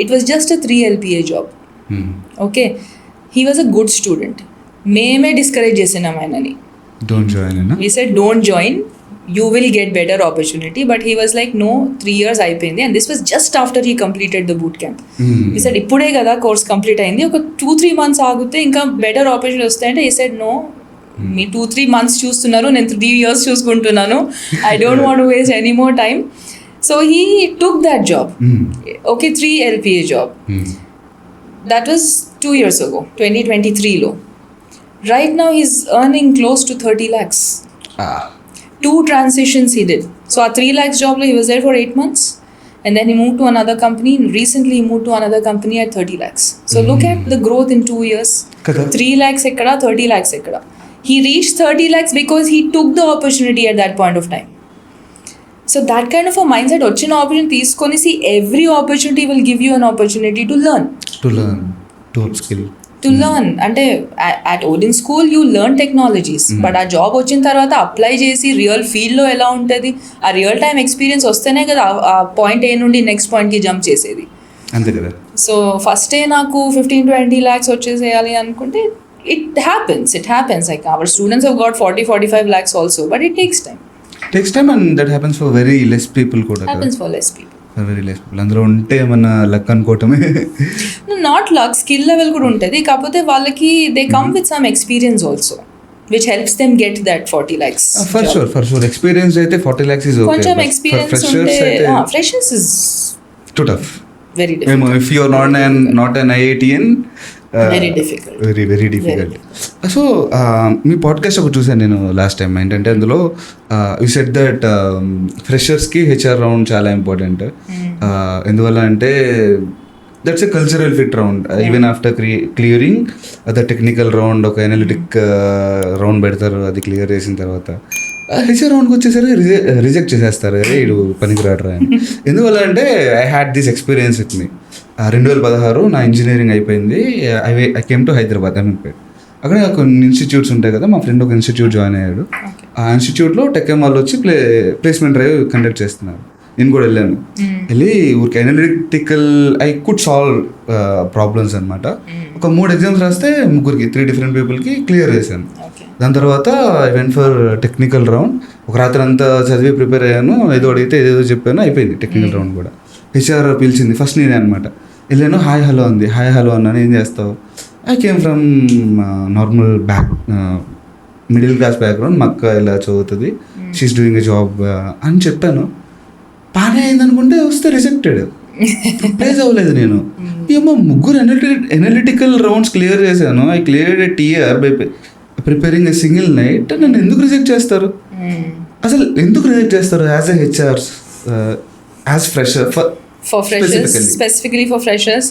A: It was just a 3 LPA job. Okay, he was a good student. మేమే discourage చేసినాం ఆయనని. We said don't join, you will get better opportunity. But he was like no, 3 years అయిపోయింది. And this was just after he completed the boot camp. ఈ said ఇప్పుడే కదా course complete అయింది, ఒక 2-3 months ఆగితే ఇంకా బెటర్ ఆపర్చునిటీ వస్తాయంటే ఈ సెడ్ నో, మీ 2-3 months చూస్తున్నారు, నేను 3 years చూసుకుంటున్నాను. I don't want to waste any more time. So he took that job. Okay, 3 LPA job. That was 2 years ago, 2023 low. Right now he's earning close to 30 lakhs. 2 transitions he did. So a 3 lakhs job he was there for 8 months. And then he moved to another company. Recently he moved to another company at 30 lakhs. So look at the growth in 2 years. 3 lakhs ekkada, 30 lakhs ekkada. He reached 30 lakhs because he took the opportunity at that point of time. So that kind of a mindset, వచ్చిన opportunity తీసుకొని, see every opportunity will give you an opportunity to learn.
B: To upskill.
A: To learn. అంటే at Odin School you learn technologies. But ఆ job వచ్చిన తర్వాత apply చేసి real ఫీల్డ్లో ఎలా ఉంటుంది, ఆ రియల్ టైమ్ ఎక్స్పీరియన్స్ వస్తేనే కదా ఆ పాయింట్ ఏ నుండి నెక్స్ట్ పాయింట్కి జంప్ చేసేది.
B: అంతే కదా. సో
A: ఫస్టే నాకు 15-20 lakhs వచ్చేసేయాలి అనుకుంటే it happens. Like our students have got 40-45 lakhs also, but it takes time
B: and that happens for very less people కూడా.
A: Happens for less people.
B: Very less people. అందులో ఉంటే ఏమన్నా లక్ అనుకోవటమే.
A: నాట్ లక్, స్కిల్ లెవెల్ కూడా ఉంటుంది. కాకపోతే వాళ్ళకి they come with some experience also which helps them get that 40 lakhs.
B: For sure experience అయితే 40 lakhs is okay.
A: కొంచెం ఎక్స్పీరియన్స్ ఉంటే freshers is
B: too tough.
A: Very difficult.
B: If you are not an IITian,
A: very difficult.
B: Very difficult. So మీ podcast ఒకటి చూసాను నేను last time. ఏంటంటే అందులో you said that ఫ్రెషర్స్కి HR రౌండ్ చాలా ఇంపార్టెంట్. ఎందువల్ల అంటే that's a cultural fit round. Even after clearing the technical round, ఒక ఎనలిటిక్ రౌండ్ పెడతారు. అది క్లియర్ చేసిన తర్వాత HR రౌండ్కి వచ్చేసరికి రిజెక్ట్ చేసేస్తారు, ఇడు పనికిరాడరా అని. ఎందువల్ల అంటే I had this experience with me. 2016 నా ఇంజనీరింగ్ అయిపోయింది. I came to Hyderabad, Ameerpet. అక్కడ కొన్ని ఇన్స్టిట్యూట్స్ ఉంటాయి కదా, మా ఫ్రెండ్ ఒక ఇన్స్టిట్యూట్ జాయిన్ అయ్యాడు. ఆ ఇన్స్టిట్యూట్లో టెక్ వాళ్ళు వచ్చి ప్లేస్మెంట్ డ్రైవ్ కండక్ట్ చేస్తున్నారు. నేను కూడా వెళ్ళాను. వెళ్ళి ఊరికి analytical I could solve problems అనమాట. ఒక 3 ఎగ్జామ్స్ రాస్తే 3 డిఫరెంట్ పీపుల్కి క్లియర్ చేశాను. దాని తర్వాత I went for technical round. ఒక రాత్రి అంతా చదివి ప్రిపేర్ అయ్యాను. ఏదో అడిగితే ఏదేదో చెప్పాను, అయిపోయింది టెక్నికల్ రౌండ్ కూడా. HR పిలిచింది, ఫస్ట్ నేనే అనమాట. వెళ్ళాను, హాయ్ హలో అంది. హాయ్ హలో అన్నాను, ఏం చేస్తావు? I came from normal middle class background, మా అక్క ఇలా చదువుతుంది, షీఈస్ డూయింగ్ ఎ జాబ్ అని చెప్పాను. బాగానే అయింది అనుకుంటే వస్తే రిజెక్టెడ్, ప్లేస్ అవ్వలేదు. నేను ఏమో 3 ఎనలిటికల్ రౌండ్స్ క్లియర్ చేశాను. I clear a TR by preparing a single night. నన్ను ఎందుకు రిజెక్ట్ చేస్తారు? అసలు ఎందుకు రిజెక్ట్ చేస్తారు as a HR, as fresher?
A: For freshers, specifically for freshers,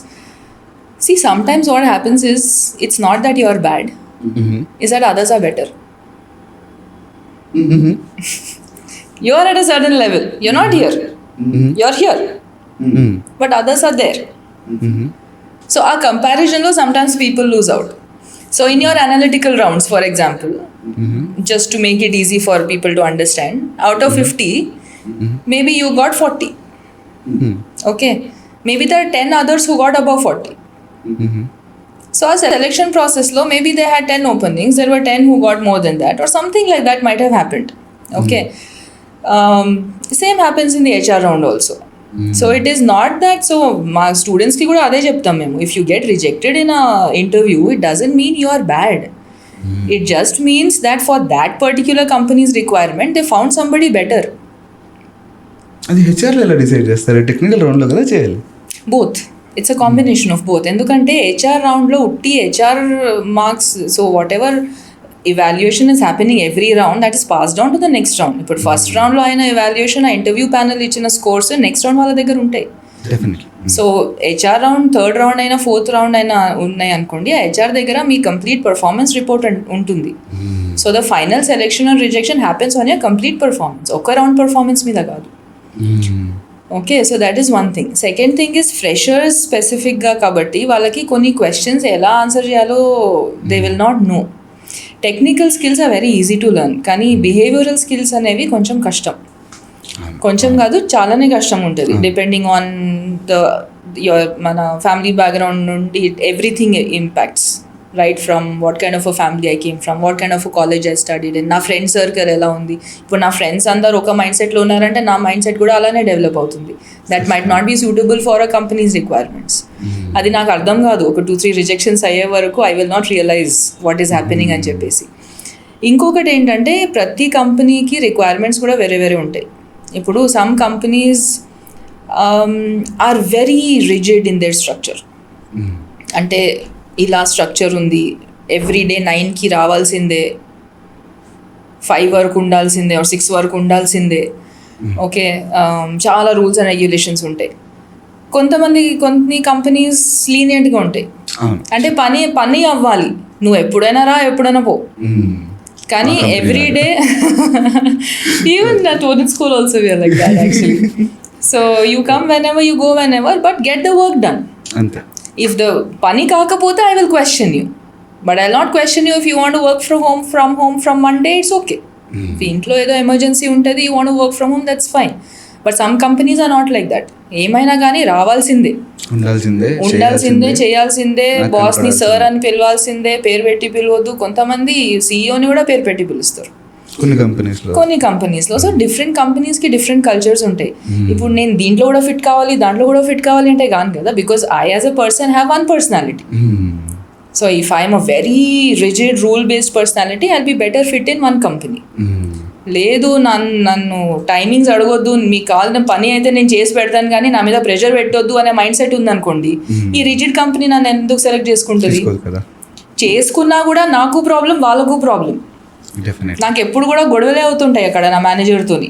A: see, sometimes what happens is it's not that you are bad, is that others are better. You are at a certain level, you're not here, you're here, but others are there. So our comparison lo sometimes people lose out. So in your analytical rounds, for example, just to make it easy for people to understand, out of 50 maybe you got 40. Okay, maybe there are 10 others who got above 40. So our selection process lo maybe they had 10 openings, there were 10 who got more than that, or something like that might have happened. Okay, same happens in the HR round also. So it is not that, so మా స్టూడెంట్స్కి కూడా అదే చెప్తాం మేము, if you get rejected in a interview it doesn't mean you are bad. It just means that for that particular company's requirement they found somebody better.
B: అది HR ఎలా decide చేస్తారు? Technical రౌండ్లో కదా చేయాలి.
A: Both it's a combination of both. ఎందుకంటే HR రౌండ్లో ఉట్టి HR marks, so whatever evaluation is happening every round, that is passed on to the next round. ఇప్పుడు ఫస్ట్ రౌండ్లో అయిన ఎవాల్యుయేషన్, ఆ ఇంటర్వ్యూ ప్యానల్ ఇచ్చిన స్కోర్స్ నెక్స్ట్ రౌండ్ వాళ్ళ దగ్గర ఉంటాయి. So HR round, third round అయినా ఫోర్త్ రౌండ్ అయినా ఉన్నాయి అనుకోండి, ఆ హెచ్ఆర్ దగ్గర మీ కంప్లీట్ పర్ఫార్మెన్స్ రిపోర్ట్ ఉంటుంది. So the final selection and rejection happens on your complete performance, ఒక రౌండ్ పర్ఫార్మెన్స్ మీద కాదు. Okay, so that is one thing. Second thing is freshers స్పెసిఫిక్గా కాబట్టి వాళ్ళకి కొన్ని క్వశ్చన్స్ ఎలా ఆన్సర్ చేయాలో they will not know. Technical skills are very easy to learn, కానీ బిహేవియరల్ స్కిల్స్ అనేవి కొంచెం కష్టం. కొంచెం కాదు, చాలానే కష్టం ఉంటుంది. డిపెండింగ్ ఆన్ మన ఫ్యామిలీ బ్యాక్గ్రౌండ్ నుండి everything impacts, right from what kind of a family I came from, what kind of a college I studied in, నా ఫ్రెండ్ సర్కిల్ ఎలా ఉంది. ఇప్పుడు నా ఫ్రెండ్స్ అందరు ఒక మైండ్ సెట్లో ఉన్నారంటే నా మైండ్ సెట్ కూడా అలానే డెవలప్ అవుతుంది. That might not be suitable for a company's requirements. అది నాకు అర్థం కాదు, ఒక 2-3 రిజెక్షన్స్ అయ్యే వరకు I will not realise what is happening అని చెప్పేసి. ఇంకొకటి ఏంటంటే ప్రతి కంపెనీకి రిక్వైర్మెంట్స్ కూడా వేరే వేరే ఉంటాయి. ఇప్పుడు some companies are very rigid in their structure. అంటే ఇలా స్ట్రక్చర్ ఉంది, ఎవ్రీడే 9కి రావాల్సిందే, 5 వరకు ఉండాల్సిందే, 6 వరకు ఉండాల్సిందే. ఓకే, చాలా రూల్స్ అండ్ రెగ్యులేషన్స్ ఉంటాయి. కొన్ని కంపెనీస్ లీనియంట్గా ఉంటాయి, అంటే పని అవ్వాలి, నువ్వు ఎప్పుడైనా రా ఎప్పుడైనా పో. కానీ everyday, even at Odin School also we are like that actually. So you come whenever, you go whenever, but get the work done. Ante. If the pani kaakapothe, I will question you, but I'll not question you if you want to work from home from Monday, it's okay. If intlo edo emergency untadi, you want to work from home, that's fine. But some companies are not like that. ఏమైనా కానీ రావాల్సిందే, ఉండాల్సిందే, చేయాల్సిందే, బాస్ని sir అని పిలవాల్సిందే, పేరు పెట్టి పిలవద్దు. కొంతమంది సీఈఓని కూడా పేరు పెట్టి పిలుస్తారు కొన్ని కంపెనీస్లో. సో డిఫరెంట్ కంపెనీస్కి డిఫరెంట్ కల్చర్స్ ఉంటాయి. ఇప్పుడు నేను దీంట్లో కూడా ఫిట్ కావాలి, దాంట్లో కూడా ఫిట్ కావాలి అంటే కాను కదా, because I as a person have one personality. So if I'm a very rigid rule based personality, I'll be better fit in one company. లేదు, నన్ను టైమింగ్స్ అడగొద్దు, మీకు కావాల్సిన పని అయితే నేను చేసి పెడతాను కానీ నా మీద ప్రెషర్ పెట్టొద్దు అనే మైండ్ సెట్ ఉందనుకోండి, ఈ రిజిడ్ కంపెనీ నన్ను ఎందుకు సెలెక్ట్ చేసుకుంటుంది? చేసుకున్నా కూడా నాకు ప్రాబ్లం, వాళ్ళకు ప్రాబ్లం. నాకు ఎప్పుడు కూడా గొడవలే అవుతుంటాయి అక్కడ నా మేనేజర్తోని,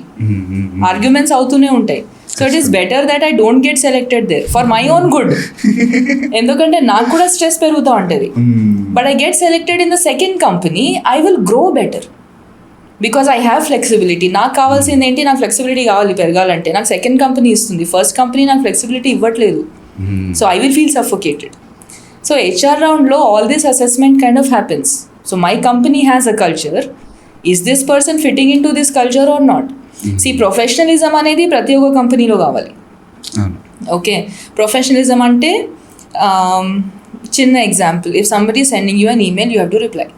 A: ఆర్గ్యుమెంట్స్ అవుతూనే ఉంటాయి. So it is better that I don't get selected there for my own good, ఎందుకంటే నాకు కూడా స్ట్రెస్ పెరుగుతూ ఉంటుంది. But I get selected in the second company, I will grow better because I have flexibility. నాకు కావాల్సింది ఏంటి, నాకు flexibility కావాలి పెరగాలంటే, నాకు సెకండ్ కంపెనీ ఇస్తుంది, ఫస్ట్ కంపెనీ నాకు ఫ్లెక్సిబిలిటీ ఇవ్వట్లేదు. So I will feel suffocated. So HR రౌండ్లో all this assessment kind of happens. So my company has a culture, is this person fitting into this culture or not? See professionalism అనేది ప్రతి ఒక్క కంపెనీలో కావాలి. Okay, professionalism అంటే చిన్న example, if somebody sending you an email, you have to reply.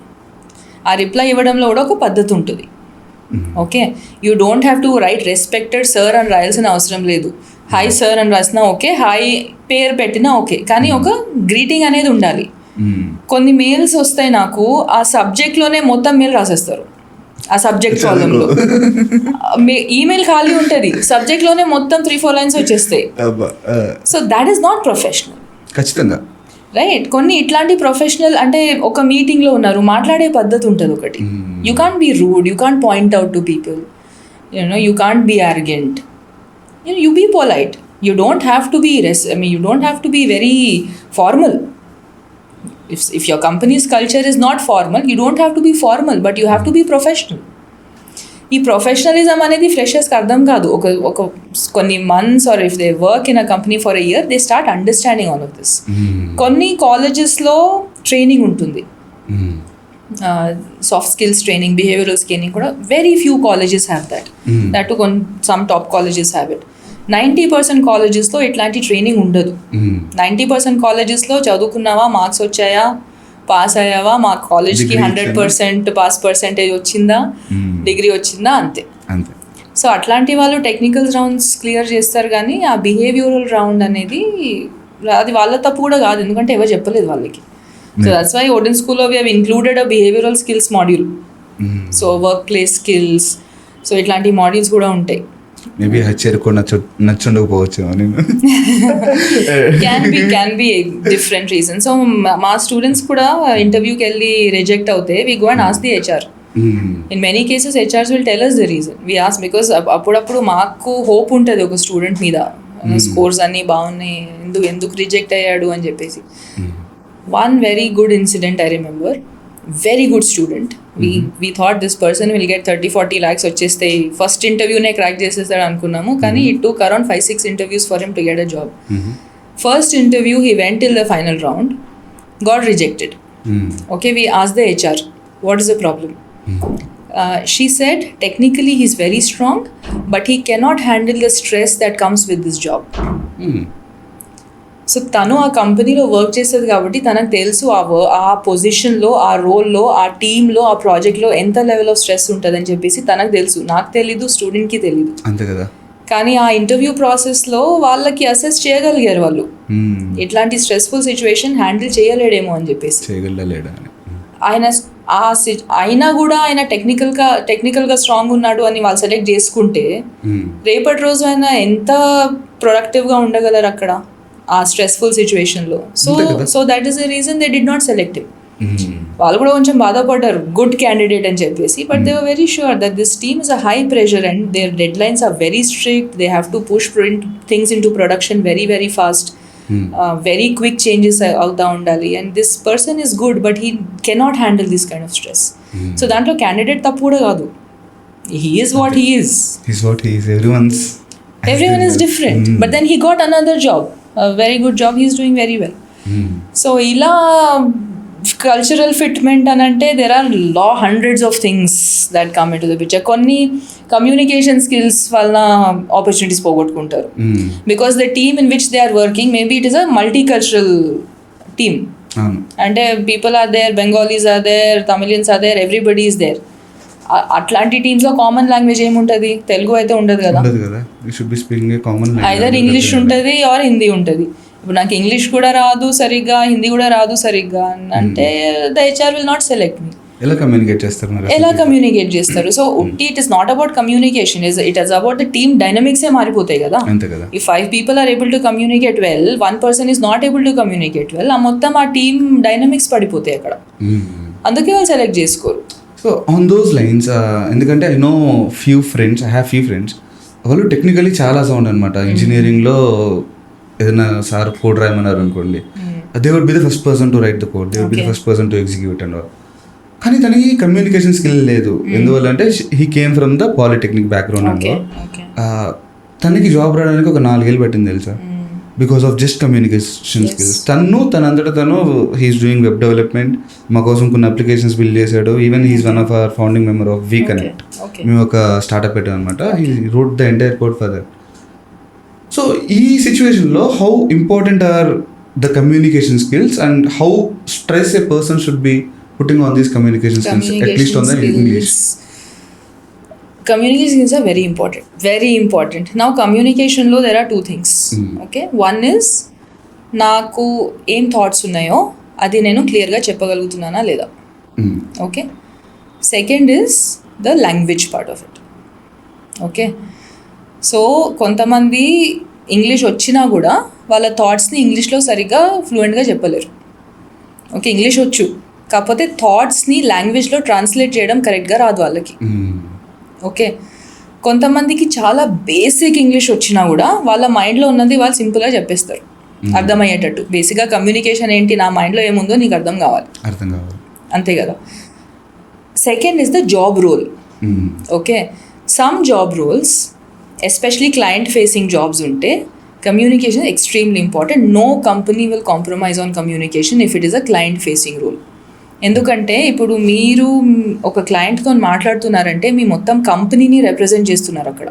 A: ఆ reply ఇవ్వడంలో కూడా ఒక పద్ధతి ఉంటుంది. Okay, you don't have to write respected sir అని రాయాల్సిన అవసరం లేదు. హాయ్ సార్ అని రాసినా ఓకే, హాయ్ పేరు పెట్టినా ఓకే, కానీ ఒక గ్రీటింగ్ అనేది ఉండాలి. కొన్ని మెయిల్స్ వస్తాయి నాకు, ఆ సబ్జెక్ట్లోనే మొత్తం మెయిల్ రాసేస్తారు. ఆ సబ్జెక్ట్ కాలంలో ఈమెయిల్ ఖాళీ ఉంటుంది, సబ్జెక్ట్లోనే మొత్తం 3-4 లైన్స్ వచ్చేస్తాయి. So that is not professional. ఖచ్చితంగా రైట్. కొన్ని ఇట్లాంటి ప్రొఫెషనల్, అంటే ఒక మీటింగ్లో ఉన్నారు, మాట్లాడే పద్ధతి ఉంటుంది ఒకటి. You can't be rude, you can't point out to people, you can't be arrogant, you be polite. You don't have to be you don't have to be very formal. If your company's culture is not formal, you don't have to be formal, but you have to be professional. ఈ professionalism అనేది ఫ్రెషర్స్కి అర్థం కాదు. ఒక కొన్ని months or if they work in a company for a year, they start understanding all of this. కొన్ని కాలేజెస్లో training ఉంటుంది, soft skills training, behavioural skilling కూడా very few colleges have that to some top colleges have it. 90% కాలేజెస్లో ఇట్లాంటి training ఉండదు. 90% కాలేజెస్లో చదువుకున్నావా, marks వచ్చాయా, pass అయ్యావా, మా కాలేజ్కి 100% పాస్ పర్సెంటేజ్ వచ్చిందా, డిగ్రీ వచ్చిందా, అంతే. సో అట్లాంటి వాళ్ళు టెక్నికల్ రౌండ్స్ క్లియర్ చేస్తారు, కానీ ఆ బిహేవియరల్ రౌండ్ అనేది అది వాళ్ళ తప్పు కూడా కాదు, ఎందుకంటే ఎవరు చెప్పలేదు వాళ్ళకి. So that's why Odin School లో we have included a behavioral skills module. So workplace skills, so ఇట్లాంటి మాడ్యూల్స్ కూడా ఉంటాయి.
B: మేబీ హెచ్ఆర్ కూడా నచ్చుండకపోవచ్చు నేను.
A: Can be different reason. So మా స్టూడెంట్స్ కూడా ఇంటర్వ్యూకి వెళ్ళి రిజెక్ట్ అవుతే we go and ask the HR. In many cases HRs will tell us the reason. We ask because అప్పుడప్పుడు మాకు హోప్ ఉంటుంది ఒక స్టూడెంట్ మీద, స్కోర్స్ అన్నీ బాగున్నాయి, ఎందుకు రిజెక్ట్ అయ్యాడు అని చెప్పేసి. One very good incident I remember. Very good student. we thought this person will get 30-40 lakhs వచ్చేస్తాయి, ఫస్ట్ ఇంటర్వ్యూనే క్రాక్ చేసేస్తాడు అనుకున్నాము. కానీ it took around 5-6 interviews for him to get a job. First interview he went till the final round, got rejected. Okay, we asked the HR, what is the problem? She said technically he's very strong but he cannot handle the stress that comes with this job. So తను ఆ కంపెనీలో work చేసేది కాబట్టి తనకు తెలుసు ఆ పొజిషన్లో, ఆ రోల్లో, ఆ టీంలో, ఆ ప్రాజెక్ట్లో ఎంత లెవెల్ ఆఫ్ స్ట్రెస్ ఉంటుందని చెప్పేసి తనకు తెలుసు. నాకు తెలీదు, స్టూడెంట్కి తెలీదు.
B: అంతే కదా. కానీ
A: ఆ ఇంటర్వ్యూ ప్రాసెస్లో వాళ్ళకి అసెస్ చేయగలిగారు వాళ్ళు ఎట్లాంటి స్ట్రెస్ఫుల్ సిచ్యువేషన్ హ్యాండిల్ చేయలేడేమో అని చెప్పేసి. ఆయన అయినా కూడా ఆయన టెక్నికల్గా స్ట్రాంగ్ ఉన్నాడు అని వాళ్ళు సెలెక్ట్ చేసుకుంటే రేపటి రోజు ఆయన ఎంత ప్రొడక్టివ్గా ఉండగలరు అక్కడ ఆ స్ట్రెస్ఫుల్ సిచ్యువేషన్లో. So that is the reason they did not select him. వాళ్ళు కూడా కొంచెం బాధపడ్డారు, గుడ్ క్యాండిడేట్ అని చెప్పేసి. But they were very sure that this team is a high pressure and their deadlines are very strict. They have to push things into production very very fast. Very quick changes అవుతా ఉండాలి. And this person is good but he cannot handle this kind of stress. So దాంట్లో candidate తప్పు కూడా కాదు. He is what he is. Everyone is different. But then he got another job, a very good job. He's doing very well. So ila cultural fitment anante there are hundreds of things that come into the picture. Konni communication skills valna opportunities pogotukuntaru because the team in which they are working, maybe it is a multicultural team. And people are there, Bengalis are there, Tamilians are there, everybody is there. అట్లాంటి టీమ్స్లో common language ఏముంటుంది? తెలుగు అయితే ఉండదు కదా. Either English ఉంటుంది are Hindi ఉంటుంది. ఇప్పుడు నాకు English కూడా రాదు సరిగ్గా, హిందీ కూడా రాదు సరిగ్గా అంటే the HR will not select me. ఎలా కమ్యూనికేట్ చేస్తారు? So it is not about communication, it is about the team డైనమిక్సే మారిపోతాయి కదా. If 5 people are able to communicate well, 1 person is not able to communicate well, ఆ మొత్తం ఆ team dynamics పడిపోతాయి అక్కడ. అందుకే వాళ్ళు సెలెక్ట్ చేసుకోరు.
B: సో ఆన్ దోస్ లైన్స్, ఎందుకంటే ఐ హ్యావ్ ఫ్యూ ఫ్రెండ్స్ వాళ్ళు టెక్నికలీ చాలా సౌండ్ అనమాట. ఇంజనీరింగ్లో ఏదైనా సార్ కోడ్ రాయమన్నారు అనుకోండి, they would be the first person to write the code, they would be the first person to execute and all. కానీ తనకి కమ్యూనికేషన్ స్కిల్ లేదు. ఎందువల్ల అంటే he came from the polytechnic background and తనకి job రావడానికి ఒక 4 ఏళ్ళు పట్టింది తెలుసా, because of just communication skills. తనంతటా తను హీఈస్ డూయింగ్ వెబ్ డెవలప్మెంట్, మా కోసం కొన్ని అప్లికేషన్స్ బిల్డ్ చేశాడు. Even he's one of our founding member of we connect. మేము ఒక స్టార్ట్అప్ పెట్టాం అనమాట. He wrote the entire code for that. So ఈ సిచ్యువేషన్లో how important are the communication skills and how stress a person should be putting on these communication skills, at least on the English?
A: Communication is very important. Now communication lo there are 2 things. Okay, one is నాకు ఏం thoughts ఉన్నాయో అది నేను క్లియర్గా చెప్పగలుగుతున్నానా లేదా. Okay, second is the language part of it. Okay, so కొంతమంది English వచ్చినా కూడా వాళ్ళ థాట్స్ని ఇంగ్లీష్లో సరిగ్గా ఫ్లూయెంట్గా చెప్పలేరు. ఓకే, ఇంగ్లీష్ వచ్చు కాకపోతే థాట్స్ని లాంగ్వేజ్లో ట్రాన్స్లేట్ చేయడం కరెక్ట్గా రాదు వాళ్ళకి. ఓకే, కొంతమందికి చాలా బేసిక్ ఇంగ్లీష్ వచ్చినా కూడా వాళ్ళ మైండ్లో ఉన్నది వాళ్ళు సింపుల్గా చెప్పేస్తారు అర్థమయ్యేటట్టు. బేసిక్గా కమ్యూనికేషన్ ఏంటి, నా మైండ్లో ఏముందో నీకు అర్థం కావాలి, అంతే కదా. Second is the job role. Okay, some job roles especially client facing jobs ఉంటే communication extremely important. No company will compromise on communication if it is a client facing role. ఎందుకంటే ఇప్పుడు మీరు ఒక క్లయింట్తో మాట్లాడుతున్నారంటే మీ మొత్తం కంపెనీని రిప్రజెంట్ చేస్తున్నారు అక్కడ.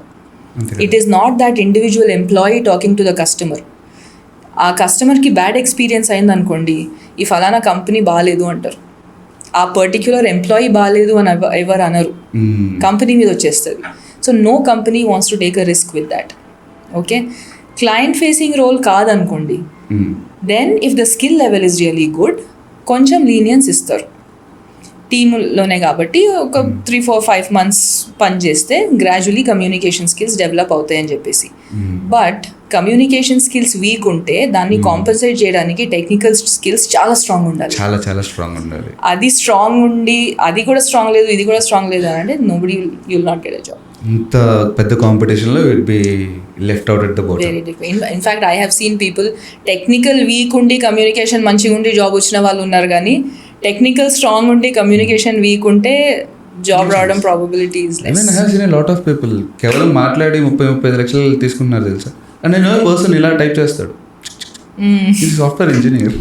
A: It is not that individual employee talking to the customer. ఆ కస్టమర్కి బ్యాడ్ ఎక్స్పీరియన్స్ అయిందనుకోండి, ఈ ఫలానా కంపెనీ బాగాలేదు అంటారు. ఆ పర్టిక్యులర్ ఎంప్లాయీ బాగాలేదు అని ఎవరు అనరు, కంపెనీ మీద వచ్చేస్తుంది. So no company wants to take a risk with that. Okay, client facing role కాదనుకోండి, then if the skill level is really good కొంచెం లీనియన్స్ ఇస్తారు. టీంలోనే కాబట్టి ఒక 3-4-5 months పని చేస్తే గ్రాడ్యువలీ కమ్యూనికేషన్ స్కిల్స్ డెవలప్ అవుతాయని చెప్పేసి. బట్ కమ్యూనికేషన్ స్కిల్స్ వీక్ ఉంటే దాన్ని కాంపన్సేట్ చేయడానికి టెక్నికల్ స్కిల్స్ చాలా స్ట్రాంగ్ ఉండాలి.
B: చాలా చాలా స్ట్రాంగ్ ఉండాలి.
A: అది స్ట్రాంగ్ ఉండి అది కూడా స్ట్రాంగ్ లేదు ఇది కూడా స్ట్రాంగ్ లేదు అని అంటే nobody you'll not get a job.
B: ఇంత పెద్ద కాంపిటీషన్లో will be left out at the bottom.
A: Very different. In fact I have seen people technical week ఉండి కమ్యూనికేషన్ మంచిగా ఉండి జాబ్ వచ్చిన వాళ్ళు ఉన్నారు, కానీ టెక్నికల్ స్ట్రాంగ్ ఉండి కమ్యూనికేషన్ వీక్ ఉంటే జాబ్ రావడం probability is less.
B: I have seen a lot of people కేవలం మాట్లాడి 30-35 లక్షలు తీసుకుంటున్నారు తెలుసా. అండ్ నేను పర్సన్ ఇలా టైప్ చేస్తాడు, is software engineer,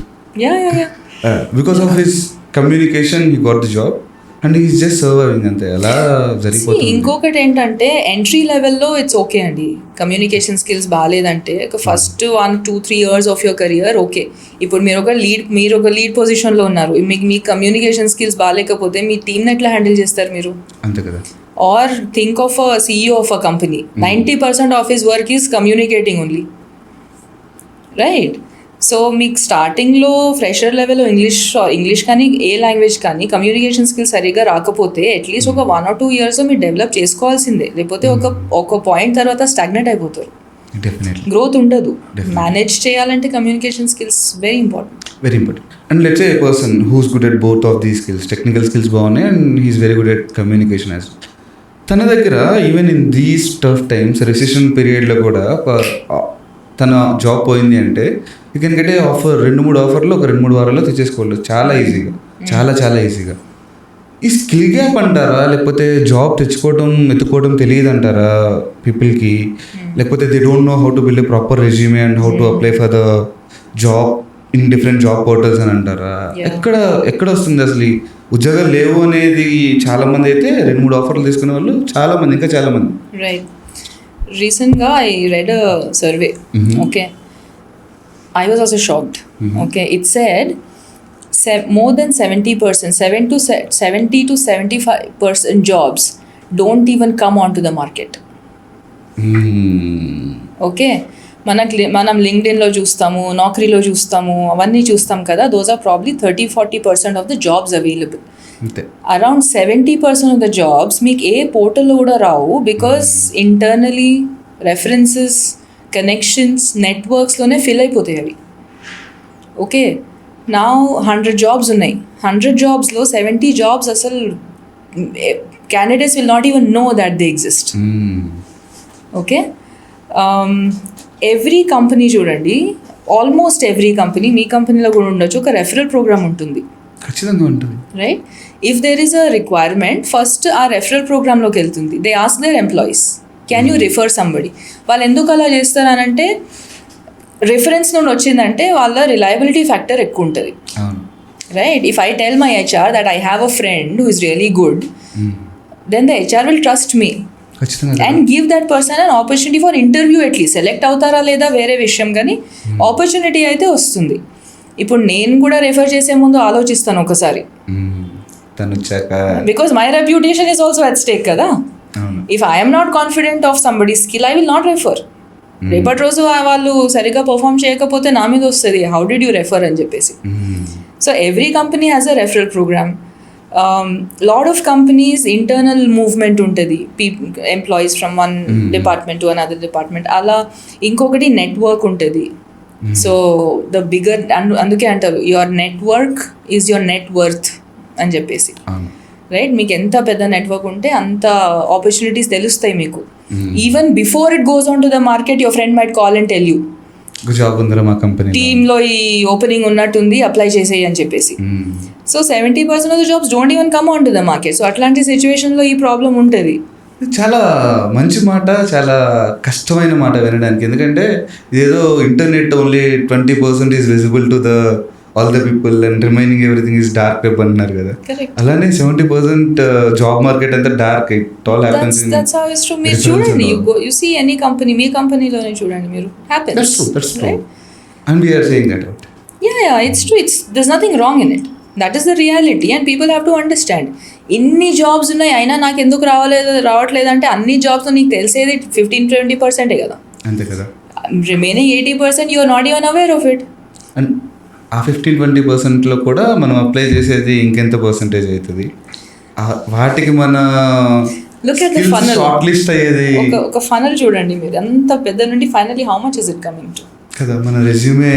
B: because of his communication he got the job and is just surviving అంతే. అలా జరిగిపోతుంది.
A: ఇంకొకటి ఏంటంటే ఎంట్రీ లెవెల్లో ఇట్స్ ఓకే అండి, కమ్యూనికేషన్ స్కిల్స్ బాగాలేదంటే first 1-2-3 years of your career okay. ఇప్పుడు మీరు ఒక లీడ్ పొజిషన్లో ఉన్నారు, మీ కమ్యూనికేషన్ స్కిల్స్ బాగాలేకపోతే మీ టీమ్ని ఎట్లా హ్యాండిల్ చేస్తారు మీరు?
B: అంతే కదా.
A: Or think of a CEO of a company, 90% of his work is communicating only, right? So మీకు స్టార్టింగ్లో ఫ్రెషర్ లెవెల్లో ఇంగ్లీష్ కానీ ఏ లాంగ్వేజ్ కానీ కమ్యూనికేషన్ స్కిల్స్ సరిగ్గా రాకపోతే అట్లీస్ట్ ఒక 1 or 2 years మీరు డెవలప్ చేసుకోవాల్సిందే, లేకపోతే ఒక పాయింట్ తర్వాత స్టాగ్నెట్ అయిపోతారు, గ్రోత్ ఉండదు. మేనేజ్ చేయాలంటే communication skills very important.
B: And let's say a person who's good at both of these skills, technical skills బాగున్నాయి and he's very good at communication as. తన దగ్గర even in these tough times recession పీరియడ్లో కూడా తన job పోయింది అంటే you can get a offer, 2-3 ఆఫర్లు ఒక 2-3 వారాల్లో తెచ్చేసుకోవాలి చాలా ఈజీగా, చాలా ఈజీగా. ఈ స్కిల్ గ్యాప్ అంటారా, లేకపోతే జాబ్ ఎత్తుకోవడం తెలియదు అంటారా పీపుల్కి, లేకపోతే they don't know how to build a proper resume and how to apply for the job in different job portals అని అంటారా? ఎక్కడ వస్తుంది అసలు ఈ ఉద్యోగాలు లేవు అనేది? చాలామంది అయితే 2-3 ఆఫర్లు తీసుకునే వాళ్ళు ఇంకా చాలామంది.
A: రైట్. రీసెంట్గా I read a survey, okay, I was also shocked. Okay, it said more than 70%, 70 to 75% jobs don't even come onto the market. Okay, మనం లింక్డ్ఇన్లో చూస్తాము, నాక్రీలో చూస్తాము, అవన్నీ చూస్తాం కదా. Those are probably 30-40% of the jobs available. Around 70% of the jobs మీకు ఏ పోర్టల్లో కూడా రావు, బికాస్ ఇంటర్నలీ రెఫరెన్సెస్, కనెక్షన్స్, నెట్వర్క్స్లోనే ఫిల్ అయిపోతాయి అవి. ఓకే, నా 100 జాబ్స్ ఉన్నాయి, 100 జాబ్స్లో 70 జాబ్స్ అసలు candidates will not even know that they exist. Okay, every company చూడండి, ఆల్మోస్ట్ ఎవ్రీ కంపెనీ, మీ కంపెనీలో కూడా ఉండొచ్చు, ఒక రెఫరల్ ప్రోగ్రామ్ ఉంటుంది,
B: ఖచ్చితంగా ఉంటుంది,
A: right? If there is a requirement, first ఆ రెఫరల్ ప్రోగ్రామ్లోకి వెళ్తుంది. They ask there employees, can you refer somebody? వాళ్ళు ఎందుకు అలా చేస్తారనంటే రిఫరెన్స్ నుండి వచ్చిందంటే వాళ్ళ రిలయబిలిటీ ఫ్యాక్టర్ ఎక్కువ ఉంటుంది, right? If I tell my HR that I have a friend who is really good, then the HR will trust me and give that person an opportunity for interview. At least select అవుతారా లేదా వేరే విషయం, కానీ opportunity అయితే వస్తుంది. ఇప్పుడు నేను కూడా రెఫర్ చేసే ముందు ఆలోచిస్తాను ఒకసారి, because my reputation is also at stake కదా. If I'm not confident of somebody skill, I will not refer. రేపటి రోజు వాళ్ళు సరిగ్గా పర్ఫామ్ చేయకపోతే నా మీద వస్తుంది, హౌ డిడ్ యూ రెఫర్ అని చెప్పేసి. So every company has a referral programme. Lot of companies internal movement ఉంటుంది, employees from one department to another department. అలా ఇంకొకటి నెట్వర్క్ ఉంటుంది. సో ద బిగ్గర్, అందుకే అంటారు your network is your net worth అని చెప్పేసి, రైట్? మీకు ఎంత పెద్ద నెట్వర్క్ ఉంటే అంత ఆపర్చునిటీస్ తెలుస్తాయి మీకు. Even before it goes on to the market, your friend might call and tell you,
B: job ఉందా మా కంపెనీ,
A: టీంలో ఈ ఓపెనింగ్ ఉన్నట్టుంది, అప్లై చేసేయి అని చెప్పేసి. So 70% of the jobs don't even come on to the market. So అట్లాంటి సిచ్యువేషన్లో ఈ ప్రాబ్లం ఉంటుంది.
B: చాలా మంచి మాట, చాలా కష్టమైన మాట వినడానికి. ఎందుకంటే ఇదేదో internet only 20% is visible to the all the people and remaining everything is dark web అంటున్నారు కదా. అలానే 70% జాబ్ మార్కెట్ అంతా dark. It all happens in
A: that's how it's true. మీరు చూడండి, యు సీ ఎనీ కంపెనీ, మీ కంపెనీలోనే చూడండి మీరు, happens.
B: That's true and we are saying that out.
A: Yeah, it's true. There is nothing wrong in it. That is the reality and people have to understand. ఇన్ని jobs ఉన్నాయి, అయినా నాకు ఎందుకు రావట్లేదు అంటే అన్ని జాబ్స్ నీకు తెలిసేది 15-20% కదా.
B: అంతే కదా.
A: Remaining 80% you are not even aware of it.
B: And ఆ 15-20%లో కూడా మనం అప్లై చేసేది ఇంకెంత పర్సంటేజ్ అవుతుంది? వాటికి మన
A: look at the funnel,
B: short list అయ్యేది.
A: ఒక ఫనల్ చూడండి మీరు, ఎంత పెద్ద నుండి finally how much is it coming to
B: కదా. మన రెజ్యూమే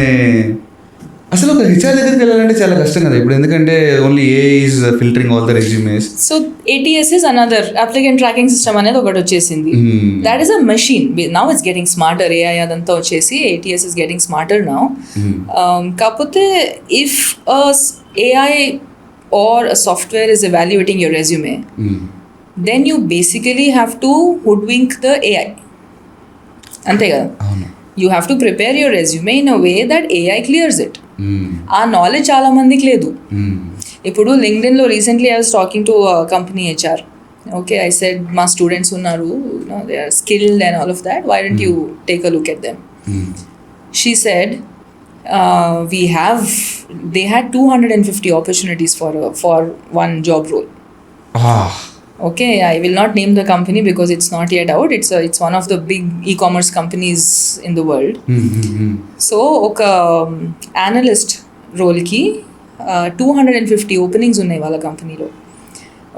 B: అసలు ఒక హెచ్ఆర్ దగ్గరికి వెళ్ళాలంటే చాలా కష్టం కదా ఇప్పుడు, ఎందుకంటే only A is filtering all the resumes.
A: So ATS is another applicant tracking system అనేది ఒకటి వచ్చేసింది. That is a machine. Now it's getting smarter. AI అదంతా వచ్చేసి ATS is getting smarter now. కాకపోతే if AI or a software is evaluating your resume, then you basically have to hoodwink the AI. Ante kada. You have to prepare your resume in a way that AI clears it. ఆ knowledge చాలా మందికి లేదు. ఇప్పుడు లింక్డ్ఇన్లో recently I was talking to company HR. Okay, I said మా students ఉన్నారు, they are skilled and all of that, why don't you take a look at them. She said they had 250 opportunities for one job role. Okay, I will not name the company because it's not yet out. It's one of the big e-commerce companies in the world. So oka analyst role ki 250 openings unnai wala company lo.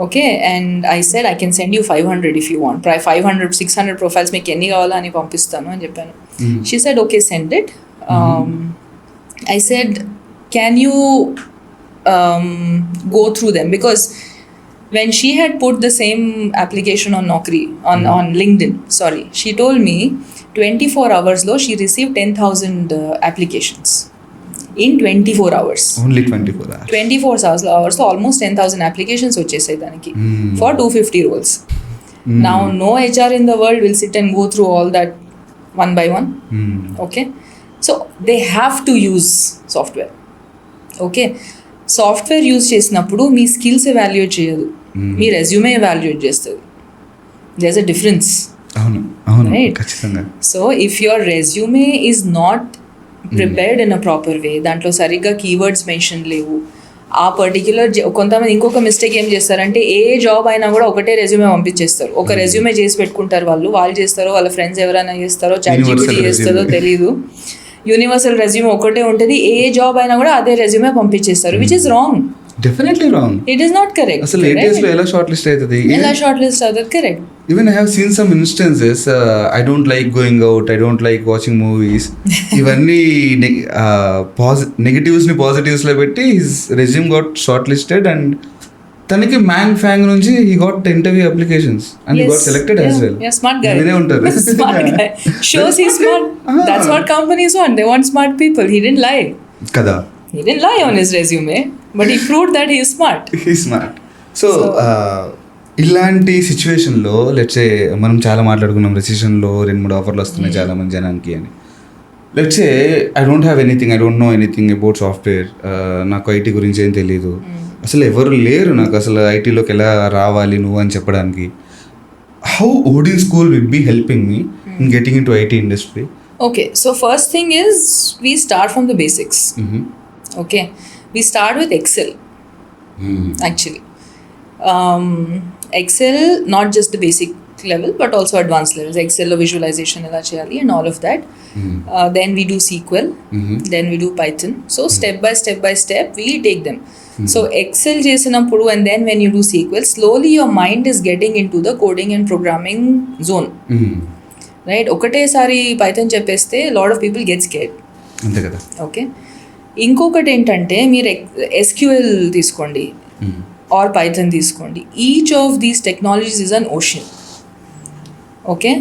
A: Okay, and I said I can send you 500 if you want. 500 600 profiles meku enni kavala ani pampistanu ani cheppanu. She said okay, send it. I said, can you go through them? Because when she had put the same application on Naukri, on LinkedIn, she told me 24 hours lo she received 10,000 applications. In 24 hours.
B: Only 24 hours.
A: 24 hours, so almost 10,000 applications వచ్చేసాయి దానికి for 250 roles. Now no HR in the world will sit and go through all that one by one. Okay. So they have to use software. Okay, software use చేసినప్పుడు మీ skills evaluate చేయదు, మీ resume evaluate చేస్తుంది. There is a difference. Right. So if your resume is not prepared in a proper way, దాంట్లో సరిగ్గా keywords mention లేవు, ఆ particular కొంతమంది ఇంకొక మిస్టేక్ ఏం చేస్తారంటే ఏ జాబ్ అయినా కూడా ఒకటే రెజ్యూమే పంపించేస్తారు. ఒక రెజ్యూమే చేసి పెట్టుకుంటారు, వాళ్ళు చేస్తారో వాళ్ళ ఫ్రెండ్స్ ఎవరైనా చేస్తారో ChatGPT చేస్తారో తెలీదు. యూనివర్సల్ రెజ్యూమే ఒకటే ఉంటుంది, ఏ జాబ్ అయినా కూడా అదే రెజ్యూమే పంపించేస్తారు, which is wrong.
B: Definitely wrong.
A: It is not correct.
B: అసలు ATS లో ఎలా షార్ట్ లిస్ట్ అవుతుంది?
A: Correct.
B: Even I have seen some instances, I don't like going out, I don't like watching movies, ఇవన్నీ negatives ని positives లో పెట్టి his resume got short listed and తనకి మ్యాంగ్ FANG నుంచి he got interview applications and he got selected as well.
A: Yeah, smart guy.
B: వినే ఉంటారు.
A: Smart guy. Shows he's smart. That's what companies want. They want smart people. He didn't lie.
B: కదా.
A: He didn't lie on his resume, but he proved that he is smart.
B: He's smart. So ఇలాంటి సిచ్యువేషన్లో let's say మనం చాలా మాట్లాడుకున్నాం, రెసిషన్లో 2-3 ఆఫర్లు వస్తున్నాయి చాలా మంది జనానికి అని. Let's say I don't have anything, I don't know anything about software, నాకు IT గురించి ఏం తెలీదు, అసలు ఎవరు లేరు నాకు అసలు ఐటీలోకి ఎలా రావాలి నువ్వు అని చెప్పడానికి. How Odin School will be helping me in getting into IT industry?
A: Okay, so first thing is we start from the basics. Okay, we start with Excel. Actually, Excel, not just the basic level but also advanced levels. Excel lo visualization ela cheyali and all of that. Then we do SQL, then we do Python. So step by step we take them. So Excel చేసినప్పుడు and then when you do SQL, slowly your mind is getting into the coding and programming zone. Right? ఒకటేసారి Python చెప్పేస్తే lot of people get scared.
B: అంతే కదా.
A: Okay, ఇంకొకటి ఏంటంటే మీరు SQL తీసుకోండి are Python తీసుకోండి, each of these technologies is an ocean. Okay,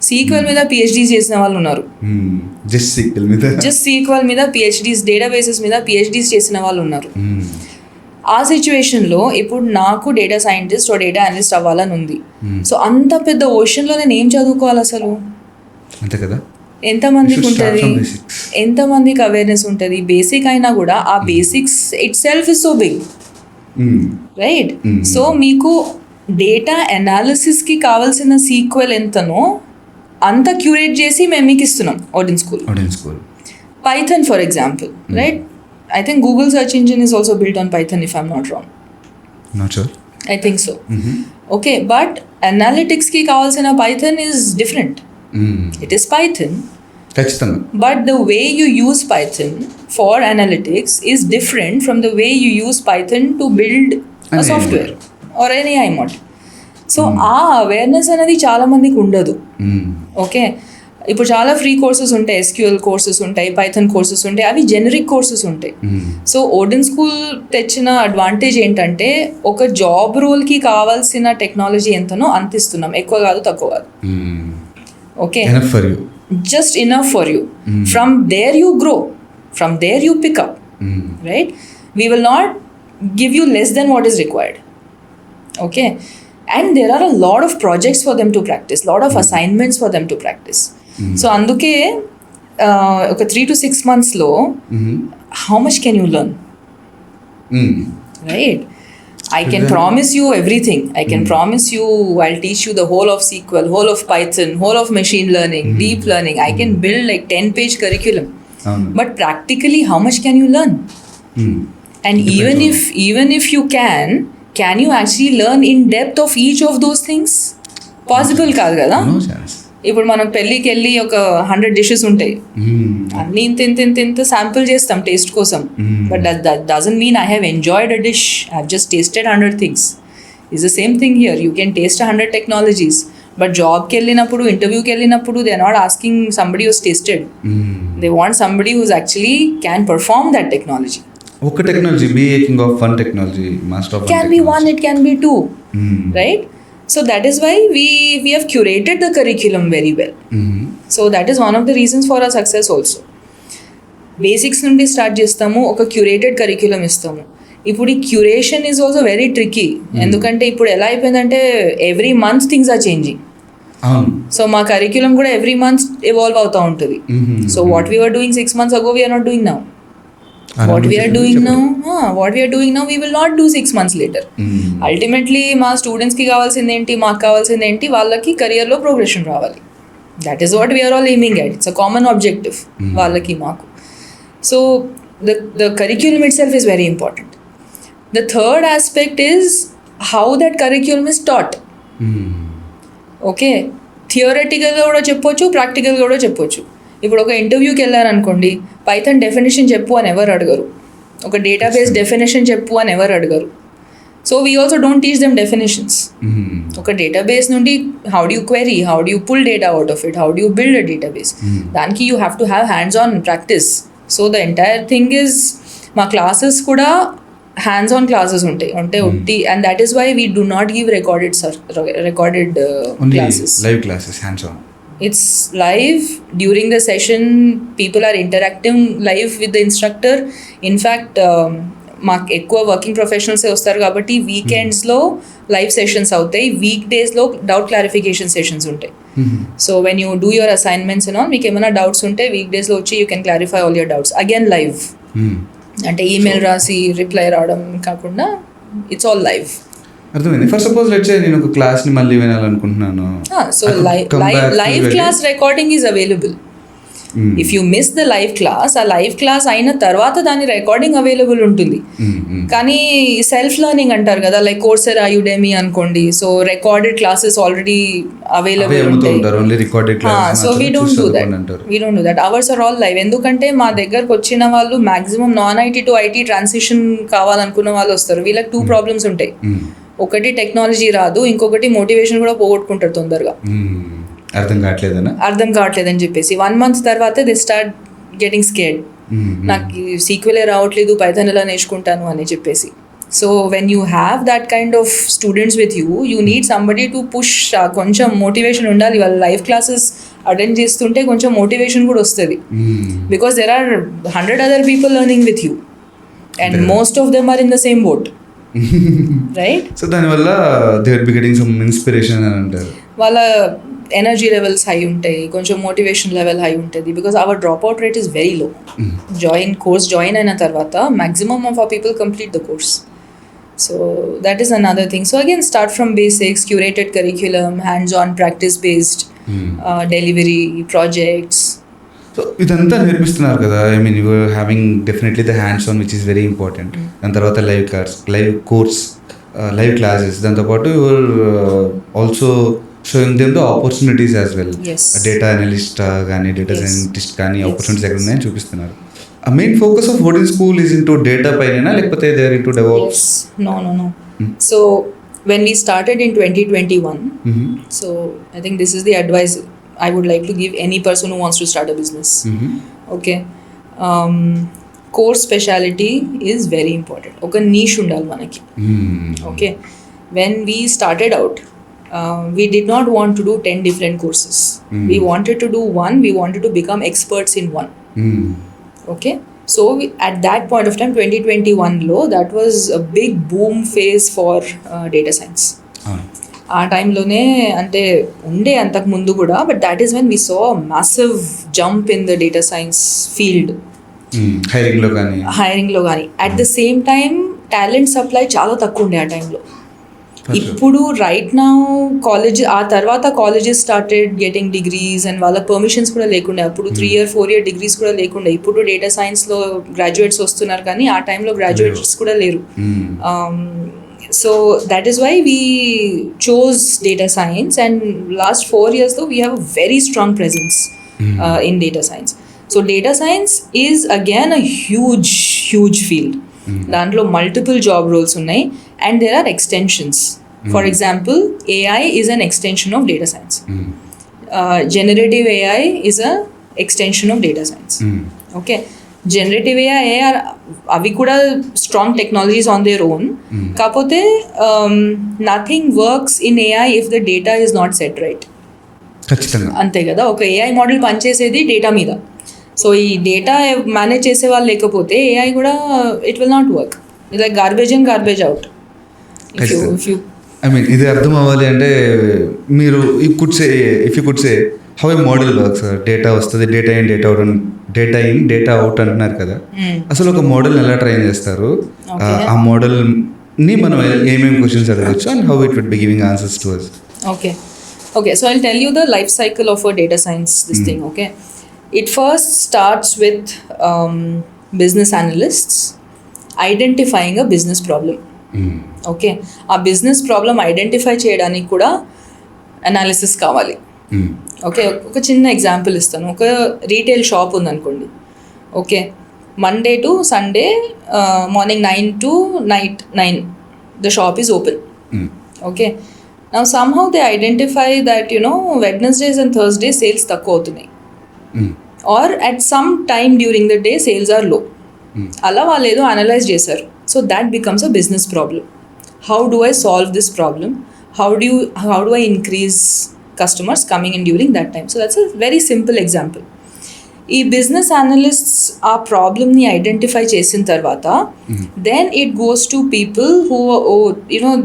A: SQL మీద PhD చేసిన వాళ్ళు ఉన్నారు,
B: జస్ట్
A: SQL మీద PhDs, డేటాబేసెస్ మీద PhDs చేసిన వాళ్ళు ఉన్నారు. ఆ సిచ్యువేషన్లో ఇప్పుడు నాకు డేటా సైంటిస్ట్ ఓ డేటా అనలిస్ట్ అవ్వాలని ఉంది. సో అంత పెద్ద ఓషన్లో నేను ఏం చదువుకోవాలి అసలు?
B: అంతే కదా.
A: ఎంతమందికి ఉంటుంది, ఎంతమందికి అవేర్నెస్ ఉంటుంది? బేసిక్ అయినా కూడా ఆ basics itself is so big, right? So మీకు డేటా అనాలిసిస్కి కావాల్సిన SQL ఎంతనో అంత క్యూరేట్ చేసి మేము మీకు ఇస్తున్నాం Odin School. Python for example, right? I think Google search engine is also built on Python if I'm not wrong.
B: Not sure.
A: I think so. Okay, but analytics ki kavalsina Python is different. It is Python. But the way you use Python for analytics is different from the way you use Python to build a software. Or any I model. So ఆ awareness అనేది చాలా మందికి ఉండదు. Okay, ఇప్పుడు చాలా free courses ఉంటాయి, SQL courses ఉంటాయి, Python courses ఉంటాయి, అవి జెనరిక్ కోర్సెస్ ఉంటాయి. సో ఓడిన్ స్కూల్ తెచ్చిన అడ్వాంటేజ్ ఏంటంటే ఒక జాబ్ రోల్కి కావాల్సిన టెక్నాలజీ ఎంతనో అంత ఇస్తున్నాం, ఎక్కువ కాదు తక్కువ కాదు. Okay, just enough for you. From there you grow, from there you pick up, right? We will not give you less than what is required. Okay, and there are a lot of projects for them to practice, lot of assignments for them to practice. So అందుకే ఒక 3 to 6 months లో how much can you learn, right? I can promise you everything. I can promise you I'll teach you the whole of SQL, whole of Python, whole of machine learning, deep learning. I can build like 10-page curriculum. But practically how much can you learn? And even if you can you actually learn in depth of each of those things? Possible కాదు కదా. ఇప్పుడు మనం పెళ్ళికి వెళ్ళి ఒక 100 dishes ఉంటాయి, అన్ని ఇంత శాంపుల్ చేస్తాం టేస్ట్ కోసం. But that doesn't mean I have enjoyed a dish, I have just tasted 100 things. Is the same thing here, you can taste 100 technologies, but జాబ్కి వెళ్ళినప్పుడు, ఇంటర్వ్యూకి వెళ్ళినప్పుడు they are not asking somebody who's tasted, they want somebody who's actually can perform that technology.
B: ఒక technology making of one technology, master of
A: can be one, it can be two, right? So that is why we have curated the curriculum very well. So that is one of the reasons for our success also. Basics నుండి start చేస్తాము, ఒక curated curriculum ఇస్తాము. ఇప్పుడు ఈ curation is also very tricky, ఎందుకంటే ఇప్పుడు ఎలా అయిపోయిందంటే every month things are changing. So మా కరిక్యులం కూడా ఎవ్రీ మంత్ ఎవాల్వ్ అవుతూ ఉంటుంది. So what we're doing 6 months ago, we are not doing now. What we are doing now, we will not do 6 months later. Ultimately, మా స్టూడెంట్స్కి కావాల్సింది ఏంటి, మాకు కావాల్సింది ఏంటి, వాళ్ళకి కెరియర్లో ప్రోగ్రెషన్ రావాలి. That is what we're all aiming at. It's a common objective వాళ్ళకి మాకు. So the curriculum itself is very important. The third aspect is how that curriculum is taught. Okay, థియరటికల్గా కూడా చెప్పొచ్చు, ప్రాక్టికల్గా కూడా చెప్పొచ్చు. ఇప్పుడు ఒక ఇంటర్వ్యూకి వెళ్ళారనుకోండి, పైథాన్ డెఫినేషన్ చెప్పు అని ఎవరు అడగరు, ఒక డేటాబేస్ డెఫినేషన్ చెప్పు అని ఎవరు అడగరు. So we also don't teach them definitions. ఒక డేటాబేస్ నుండి how do you query, how do you pull data out of it, how do you build a database, దానికి you have to have hands on practice. So the entire thing is, మా classes కూడా hands on classes ఉంటాయి ఉట్టి. And that is why we do not give recorded classes.
B: Live classes, hands on.
A: It's live. During the session, people are interacting live with the instructor. In fact, మాకు ఎక్కువ working ప్రొఫెషనల్సే వస్తారు కాబట్టి వీకెండ్స్లో live sessions అవుతాయి, week డేస్లో doubt clarification sessions ఉంటాయి. So when you do your assignments and all, మీకు ఏమైనా డౌట్స్ ఉంటే వీక్ డేస్లో వచ్చి you can clarify all your doubts again live. అంటే ఈమెయిల్ రాసి రిప్లై రావడం కాకుండా ఇట్స్ ఆల్ లైవ్.
B: అర్థమైంది. ఫర్ సపోజ్ లెట్స్ సే నేను ఒక క్లాస్ని మళ్ళీ వినాలనుకుంటున్నాను,
A: so live class recording is available. If you miss the live class, ఆ లైవ్ క్లాస్ అయిన తర్వాత దాని రికార్డింగ్ అవైలబుల్ ఉంటుంది. కానీ సెల్ఫ్ లెర్నింగ్ అంటారు కదా, లైక్ కోర్సెరా, యుడెమీ అనుకోండి, so recorded classes already available ఉంటాయి. So we don't do that. Ours are all live. ఎందుకంటే మా దగ్గరకు వచ్చిన వాళ్ళు maximum non IT to IT transition కావాలనుకున్న వాళ్ళు వస్తారు. వీళ్ళకి 2 ప్రాబ్లమ్స్ ఉంటాయి. ఒకటి టెక్నాలజీ రాదు, ఇంకొకటి మోటివేషన్ కూడా పోగొట్టుకుంటారు తొందరగా. అర్థం కావట్లేదని చెప్పేసి 1 month తర్వాత దే స్టార్ట్ గెటింగ్ స్కేర్డ్. నాకు సీక్వెలే రావట్లేదు, పైథాన్ ఎలా నేర్చుకుంటాను అని చెప్పేసి. So when you have that kind of students with you need somebody to push. కొంచెం మోటివేషన్ ఉండాలి. వాళ్ళ లైవ్ క్లాసెస్ అటెండ్ చేస్తుంటే కొంచెం మోటివేషన్ కూడా వస్తుంది. Because there are 100 other people learning with you and most of them are in the same boat. Right.
B: So దానివల్ల they will be getting some inspiration అని అంటారు.
A: వాళ్ళ ఎనర్జీ లెవెల్స్ హై ఉంటాయి, కొంచెం మోటివేషన్ లెవెల్ హై ఉంటుంది. Because our drop out rate is very low. Course join అయిన తర్వాత maximum of our people complete the course. So that is another thing. So again start from basics, curated curriculum, hands on practice based delivery projects.
B: So ఇదంతా నేర్పిస్తున్నారు కదా. I mean you having definitely the hands on which is very important. దాని తర్వాత live course, live classes, దాంతోపాటు your also showing them the opportunities as well. Data analyst కానీ, data scientist కానీ opportunities ఎక్కడ ఉన్నాయని చూపిస్తున్నారు. Main focus of Odin school is into data పైన, లేకపోతే they are into develops?
A: No. So when we started in 2021, so I think this is the advice I would like to give any person who wants to start a business. Okay, core speciality is very important. Oka niche undal manaki. Okay, when we started out, we did not want to do 10 different courses. We wanted to do one. We wanted to become experts in one. Okay, so at that point of time, 2021 లో, that was a big boom phase for data science. ఆ టైంలోనే అంటే ఉండే అంతకు ముందు కూడా, but that is when we saw massive jump in the data science field, హైరింగ్లో కానీ. At the same time talent supply చాలా తక్కువ ఉండే ఆ టైంలో. ఇప్పుడు రైట్ నౌ ఆ తర్వాత colleges started getting degrees and వాళ్ళ పర్మిషన్స్ కూడా లేకుండే. అప్పుడు 3-year 4-year డిగ్రీస్ కూడా లేకుండే. ఇప్పుడు డేటా సైన్స్లో గ్రాడ్యుయేట్స్ వస్తున్నారు, కానీ ఆ టైంలో గ్రాడ్యుయేట్స్ కూడా లేరు. So that is why we chose data science, and last 4 years though we have a very strong presence in data science. So data science is again a huge field. Dantlo multiple job roles unnai, and there are extensions. For example, AI is an extension of data science. Generative AI is a extension of data science. Okay, generative AI అవి కూడా strong technologies on their own. కాకపోతే nothing works in AI if the data is not set right. అంతే కదా, ఒక AI model పనిచేసేది data మీద. So ఈ data manage చేసే వాళ్ళు లేకపోతే ఏఐ కూడా it will not work. It like garbage in garbage out. If you
B: I mean ఇది అర్థం అవ్వాలి అంటే మీరు if you could say how a model works. Data వస్తుంది, డేటా ఇన్ డేటా అవుట్ అంటున్నారు కదా. అసలు ఒక మోడల్ ఎలా ట్రైన్ చేస్తారు, ఆ మోడల్ని మనం ఏమేమి క్వశ్చన్స్ అడగచ్చు, and how it would be giving answers to us.
A: Okay, so I'll tell you the life cycle of a data science thing. Okay, it first starts with business analysts identifying a business problem. Okay, ఆ business problem identify చేయడానికి కూడా analysis కావాలి. Okay, ఒక చిన్న example ఇస్తాను. ఒక retail shop ఉందనుకోండి. Okay, Monday to Sunday morning 9 to night 9 the shop is open. Okay, now somehow they identify that Wednesdays and Thursdays sales తక్కువ అవుతున్నాయి, or at some time during the day sales are low. అలా వాళ్ళు ఏదో analyse చేశారు. So that becomes a business problem. How do I solve this problem? How do I increase customers coming in during that time? So that's a very simple example. ఈ business analysts ఆ ప్రాబ్లమ్ని identify చేసిన తర్వాత then it goes to people who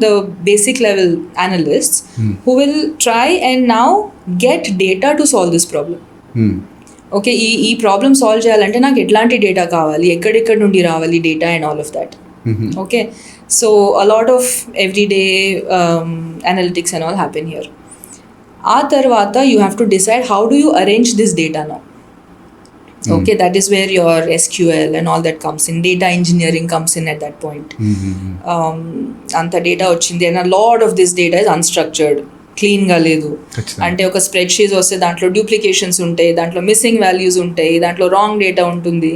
A: the basic level analysts who will try and now get data to solve this problem. Okay, ఈ problem solve చేయాలంటే నాకు ఎట్లాంటి data కావాలి, ఎక్కడెక్కడ నుండి రావాలి data and all of that. Okay, so a lot of everyday analytics and all happen here. Aa tarvata you have to decide how do you arrange this data now. Okay, that is where your SQL and all that comes in. Data engineering comes in at that point. Anta data ochindi and a lot of this data is unstructured, క్లీన్గా లేదు. అంటే ఒక spread sheet వస్తే దాంట్లో duplications ఉంటాయి, దాంట్లో missing values ఉంటాయి, దాంట్లో రాంగ్ డేటా ఉంటుంది.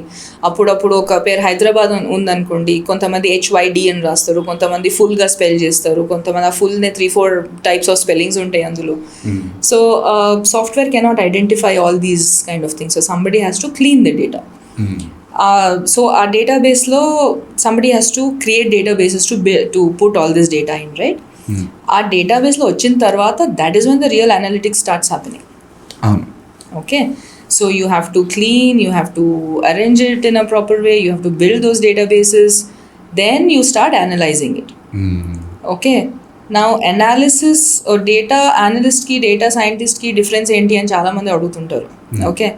A: అప్పుడప్పుడు ఒక పేరు హైదరాబాద్ ఉందనుకోండి, కొంతమంది HYD అని రాస్తారు, కొంతమంది ఫుల్గా స్పెల్ చేస్తారు, కొంతమంది ఆ ఫుల్నే 3-4 types ఆఫ్ స్పెల్లింగ్స్ ఉంటాయి అందులో. So software cannot identify all these kind of things. So somebody has to clean the data. So ఆ డేటాబేస్లో somebody has to create databases to put all this data in, right? ఆ డేటాబేస్లో వచ్చిన తర్వాత that is when the real analytics starts happening. Okay, so you have to clean, you have to arrange it in a proper way, you have to build those databases, then you start analysing it. Okay, now analysis data అనలిస్ట్కి data సైంటిస్ట్కి difference ఏంటి అని చాలామంది అడుగుతుంటారు. Okay,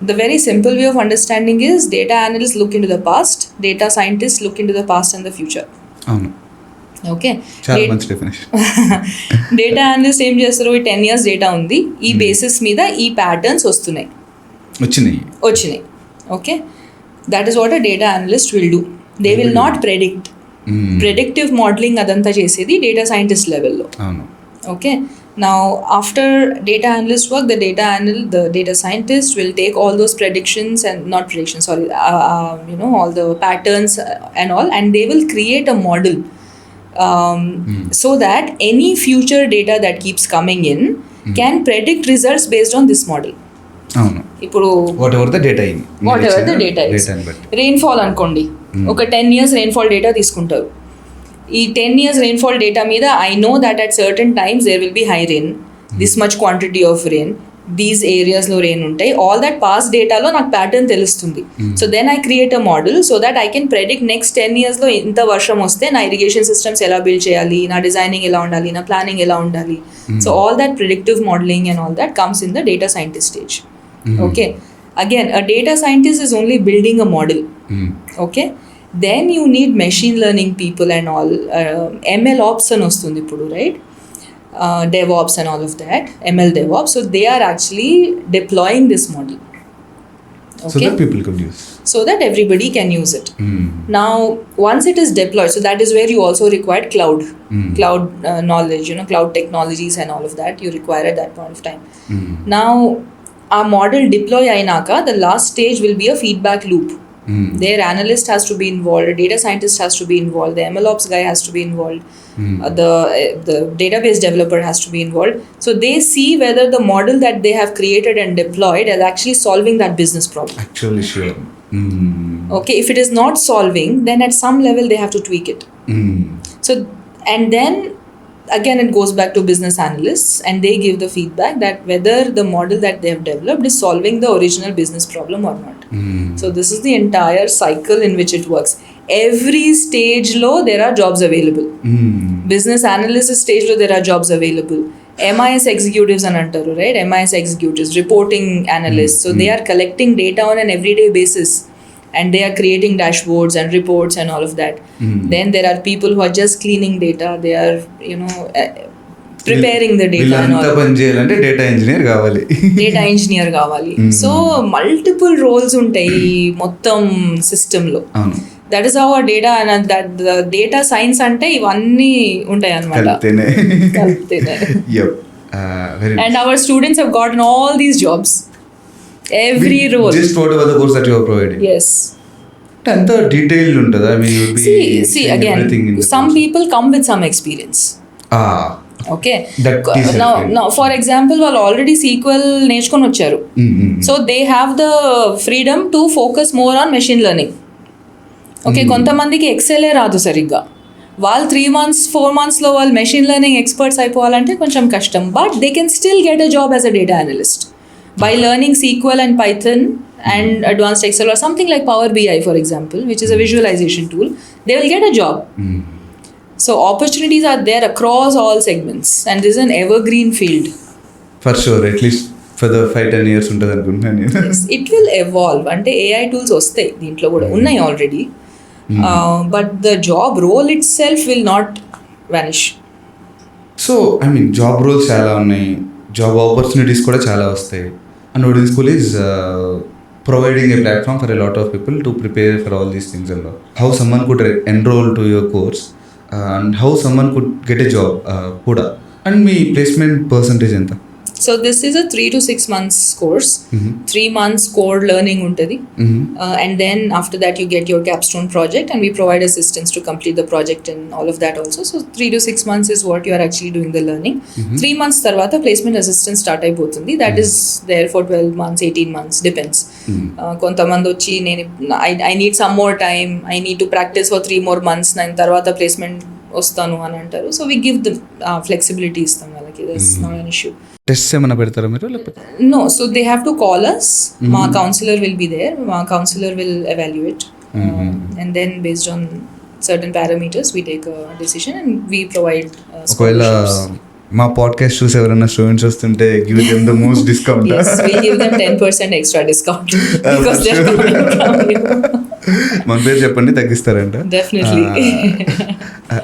A: the very simple way of understanding is data analysts look into the past, data scientists look into the past and the future. Okay, data analyst ఏం చేస్తారు, ఈ 10 years data ఉంది, ఈ బేసిస్ మీద ఈ ప్యాటర్న్స్ వచ్చినాయి. Okay, that is what a data analyst will do. They will not predict. Predictive modelling అదంతా చేసేది డేటా సైంటిస్ట్ లెవెల్లో. Okay, now after data analyst work, the data scientist will take all those predictions and not predictions, sorry, all the patterns and all, and they will create a model So that any future data that keeps coming in can predict results based on this model.
B: అవును,
A: ఇప్పుడు
B: what ever the data
A: rainfall అనుకోండి, ఒక 10 years rainfall data తీసుకుంటారు. ఈ 10 years rainfall data మీద I know that at certain times there will be high rain, this much quantity of rain, these ఏరియాస్లో rain ఉంటాయి. All that past డేటాలో నాకు pattern తెలుస్తుంది. So then I create a model so that I can predict next 10 yearsలో ఇంత వర్షం వస్తే నా ఇరిగేషన్ సిస్టమ్స్ ఎలా బిల్డ్ చేయాలి, నా డిజైనింగ్ ఎలా ఉండాలి, నా ప్లానింగ్ ఎలా ఉండాలి. So all that predictive modelling and all that comes in the data scientist stage. Okay, again a data scientist is only building a model. Okay, then you need machine learning people and all, ML ops and ostundi ipudu, right? DevOps and all of that, ML DevOps. So they are actually deploying this model.
B: Okay, so that people could use,
A: so that everybody can use it. Now once it is deployed, so that is where you also require cloud knowledge, cloud technologies and all of that you require at that point of time. Now our model deploy aynaka, the last stage will be a feedback loop. Their analyst has to be involved, a data scientist has to be involved, the MLOps guy has to be involved, the database developer has to be involved. So they see whether the model that they have created and deployed is actually solving that business problem.
B: Actually, sure.
A: Okay, if it is not solving, then at some level they have to tweak it. So, and then again it goes back to business analysts and they give the feedback that whether the model that they have developed is solving the original business problem or not. So this is the entire cycle in which it works. Every stage low there are jobs available. Business analyst stage low there are jobs available. MIS executives and antaru, right? MIS executives, reporting analysts. So they are collecting data on an everyday basis. And they are creating dashboards and reports and all of that. Then there are people who are just cleaning data. They are, preparing the data and all.
B: Data engineer కావాలి.
A: Data engineer కావాలి. So multiple roles ఉంటాయి మొత్తం system లో. That is how our data and that the data science అంటే ఇవన్నీ ఉంటాయి అన్నమాట. కలిపితేనే.
B: Yep.
A: And our students have gotten all these jobs. Every role.
B: Just whatever the course that you are providing.
A: Yes.
B: And detailed untada. I mean, you'll be
A: see again. Some course. People come with some experience. Okay. Now, for example, వాళ్ళు already SQL నేర్చుకొని వచ్చారు. So they have the freedom to focus more on machine learning. Okay, కొంతమందికి Excel రాదు సరిగ్గా. వాళ్ళు 3 months, 4 monthsలో వాళ్ళు machine learning experts అయిపోవాలంటే కొంచెం కష్టం. But they can still get a job as a data analyst. By learning SQL and Python and advanced Excel or something like Power BI, for example, which is a visualization tool, they will get a job. So opportunities are there across all segments and this is an evergreen field.
B: For sure, at least for the 5-10 years ఉంటుంది అనుకుంటున్నాను.
A: Yes, it will evolve. అంటే AI tools వస్తాయి దీంట్లో కూడా ఉన్నాయి already. But the job role itself will not vanish.
B: So, I mean, job roles చాలా ఉన్నాయి, job opportunities కూడా చాలా వస్తాయి. And Odin School is providing a platform for a lot of people to prepare for all these things and all. How someone could enroll to your course and how someone could get a job kuda. And me placement percentage ఎంత?
A: So this is a 3 to 6 months course. 3 months code learning untadi. And then after that you get your capstone project and we provide assistance to complete the project and all of that also. So 3 to 6 months is what you are actually doing the learning. 3 months tarvata placement assistance start అయిపోతుంది. That is there for 12 months, 18 months, depends. కొంతమంది వచ్చి I need some more time, I need to practice for 3 more months and tarvata placement వస్తాను అని అంటారు. So we give the flexibility ఇస్తాం వాళ్ళకి. That's not an issue.
B: Test ఏమైనా పెడతారా మీరు లేకపోతే?
A: No, so they have to call us. మా కౌన్సిలర్ విల్ బి దేర్. మా counsellor will evaluate and then based on certain parameters we take a decision and we provide.
B: ఒకవేళ మా podcast చూసి ఎవరైనా స్టూడెంట్స్ వస్తుంటే give them the most discount.
A: yes, we give them 10% extra discount because they're coming from you.
B: మన పేరు చెప్పండి, తగ్గిస్తారంట.
A: Definitely.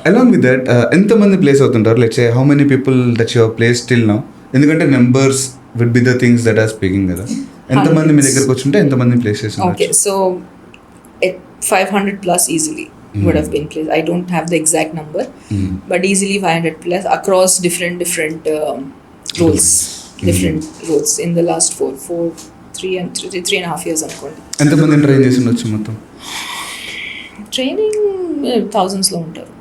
B: Along with that, ఎంతమంది ప్లేస్ అవుతుంటారు? Let's say how many people that you have placed till now? ఎందుకంటే numbers will be the things that are speaking కదా. ఎంతమంది మీ దగ్గరకు వచ్చుంటే ఎంతమంది ప్లేస్ చేస్తున్నారు?
A: Okay, so 500 plus easily would have been placed. I don't have the exact number, but easily 500 plus across different roles. Different roles in the last 3 and a half years అనుకోండి.
B: ఎంతమంది train చేసి ఉండొచ్చు మొత్తం?
A: Training thousands లో ఉంటారు.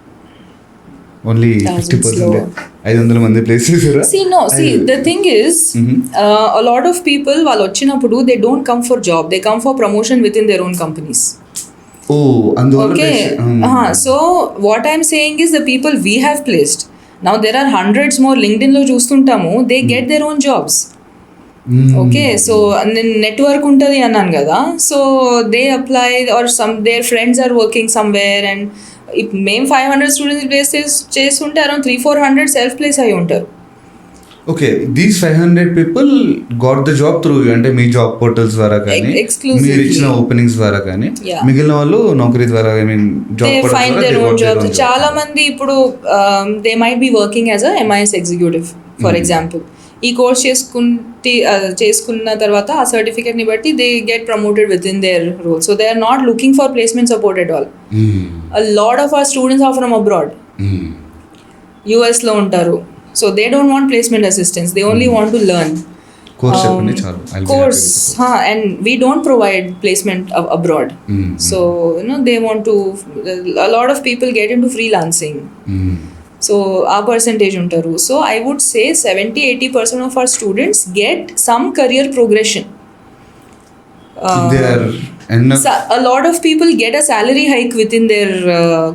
B: Only
A: Thousands
B: 50%, 500 మంది place చేసారా?
A: See, the thing is, a lot of people, వాళ్ళు వచ్చినప్పుడు they don't come for job, they come for promotion within their own companies.
B: ఓ అందువల్ల
A: Okay. So what I'm saying is the people we have placed, now there are hundreds more LinkedIn లో చూస్తుంటాము, they get their own jobs. Okay, so నేను network ఉంటుంది అన్నాను కదా, so they apply or their friends are working somewhere, and మేము 500 students place చేస్తుంటే around 300-400 self place అయి ఉంటారు.
B: Okay, these 500 people got the job through you, అంటే మీ జాబ్ పోర్టల్స్ ద్వారా కానీ మీరు ఇచ్చిన ఓపెనింగ్స్ ద్వారా కానీ, మిగిలిన వాళ్ళు నౌకరీ ద్వారా, I mean job
A: find their own jobs. చాలా మంది ఇప్పుడు they might be working as a MIS executive for example. ఈ కోర్స్ చేసుకున్న తర్వాత ఆ సర్టిఫికేట్ని బట్టి they get promoted with in their role. So they are not looking for placement support at all. A lot of our students are from abroad, యూఎస్లో ఉంటారు. So they don't want placement assistance, they only want to learn course, and we don't provide placement abroad. So they want to, a lot of people get into freelancing. So our percentage untaru. So I would say 70-80% of our students get some career progression. A lot of people get a salary hike within their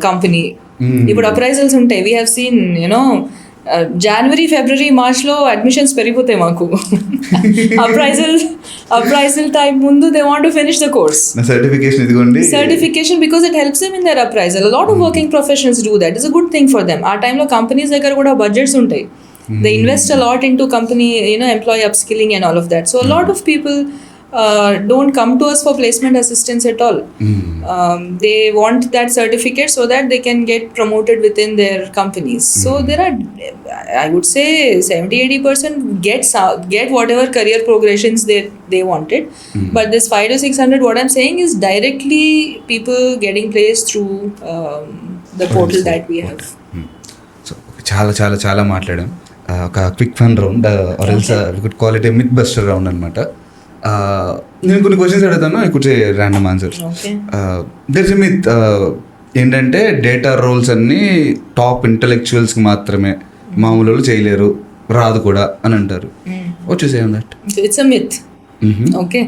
A: company. Ipudu appraisals untai, we have seen, January, February, March లో admissions పెరిగిపోతాయి మాకు. Appraisal time ముందు they want to finish the course.
B: Certification ఇదిగోండి,
A: certification, because it helps them in their appraisal. A lot of working professionals do that. It's a good thing for them. ఆ టైంలో companies దగ్గర కూడా budgets ఉంటాయి. They invest a lot into company, employee upskilling and all of that. So a lot of people don't come to us for placement assistance at all. They want that certificate so that they can get promoted within their companies. So there are, I would say 70-80% get whatever career progressions they wanted. But this 500-600, what I'm saying is directly people getting placed through the portal that we have.
B: So చాలా చాలా చాలా మాట్లాడాం. ఒక quick fun round, or else we could call it a myth buster round అనమాట. నేను కొన్ని questions అడుగుతాను, I could say random answers. There is a myth ఏంటంటే డేటా రోల్స్ అన్నీ టాప్ ఇంటలెక్చువల్స్కి మాత్రమే, మామూలు వాళ్ళు చేయలేరు, రాదు కూడా అని అంటారు. What you say on that?
A: It's a myth. Okay,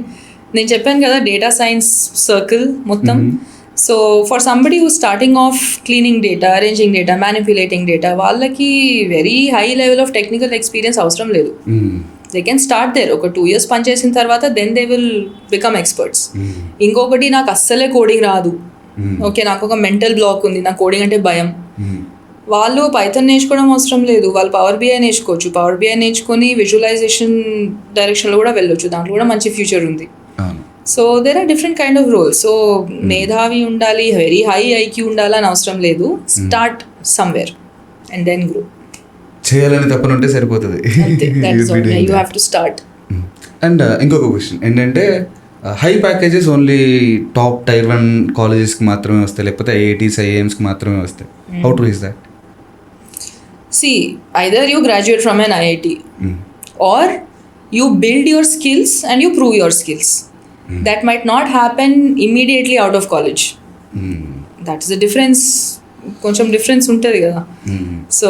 A: నేను చెప్పాను కదా డేటా సైన్స్ సర్కిల్ మొత్తం. So for somebody who starting off cleaning data, arranging data, manipulating data, వాళ్ళకి very high level of technical experience అవసరం లేదు. They can start there. ఒక 2 years పనిచేసిన తర్వాత then they will become experts. ఇంకొకటి, నాకు అస్సలే కోడింగ్ రాదు, ఓకే, నాకు ఒక మెంటల్ బ్లాక్ ఉంది, నాకు కోడింగ్ అంటే భయం, వాళ్ళు పైథాన్ నేర్చుకోవడం అవసరం లేదు. వాళ్ళు పవర్ బిఐ నేర్చుకోవచ్చు. పవర్ బిఐ నేర్చుకొని విజువలైజేషన్ డైరెక్షన్లో కూడా వెళ్ళొచ్చు, దాంట్లో కూడా మంచి ఫ్యూచర్ ఉంది. So there are different kind of roles. So మేధావి ఉండాలి, వెరీ హై ఐక్యూ ఉండాలని అవసరం లేదు. Start somewhere and then grow.
B: చేయాలని తప్పని ఉంటే సరిపోతుంది.
A: You have to start.
B: And ఇంకొక క్వశ్చన్ ఏంటంటే, high packages only top Tier 1 కాలేజెస్కి మాత్రమే వస్తాయి, లేకపోతే IITs, IIMsకి మాత్రమే వస్తాయి. How to is that?
A: See, either you graduate from an IIT or you build your skills and you prove your skills. That might not happen immediately out of college. That is the difference. కొంచెం difference ఉంటుంది కదా. So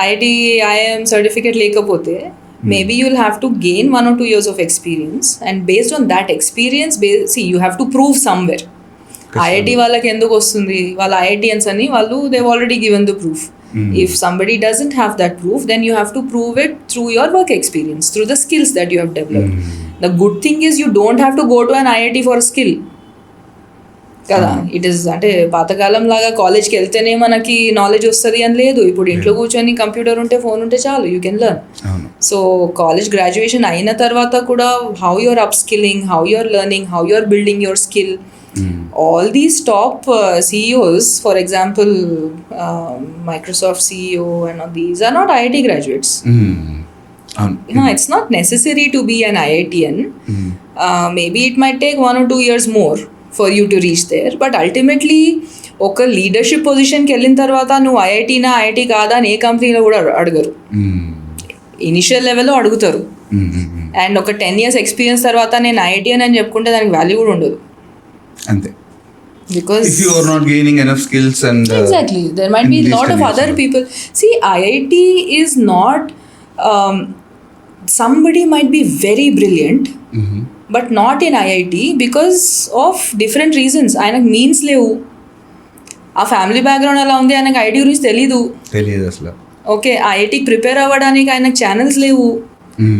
A: IIT, IIM certificate లేకపోతే maybe you will have to gain 1 or 2 years of experience, and based on that experience, see, you have to prove somewhere. IIT వాళ్ళకి ఎందుకు వస్తుంది, వాళ్ళ IITians అని వాళ్ళు they've already given the proof. If somebody doesn't have that proof, then you have to prove it through your work experience, through the skills that you have developed. The good thing is you don't have to go to an IIT for a skill కదా. It is అంటే పాతకాలం లాగా కాలేజ్కి వెళ్తేనే మనకి knowledge వస్తుంది అని లేదు. ఇప్పుడు ఇంట్లో కూర్చొని కంప్యూటర్ ఉంటే, ఫోన్ ఉంటే చాలు, you can learn. So college graduation అయిన తర్వాత కూడా how you're upskilling, how you're learning, how you're building your skill. All these top CEOs, for example, Microsoft CEO and all these are not IIT graduates. No, it's not necessary to be an IITian. Maybe it might take 1 or 2 years more for you to reach there, but ultimately ఒక leadership పొజిషన్కి వెళ్ళిన తర్వాత నువ్వు ఐఐటీనా IIT కాదా అని ఏ కంపెనీలో కూడా అడగరు. ఇనిషియల్ లెవెల్లో అడుగుతారు. అండ్ ఒక 10 years ఎక్స్పీరియన్స్ తర్వాత నేను IITian అని చెప్పుకుంటే దానికి వాల్యూ కూడా ఉండదు.
B: అంతే.
A: Because
B: if you are not gaining enough skills and
A: exactly, there might be a lot of other people. See, IIT is not, somebody might be very brilliant, but not in IIT because of different reasons. ఆయనకు means లేవు, ఆ family background ఎలా ఉంది, ఆయనకు IIT గురించి తెలియదు
B: అసలు.
A: Okay, ఐఐటికి prepare అవ్వడానికి ఆయనకు ఛానల్స్ లేవు.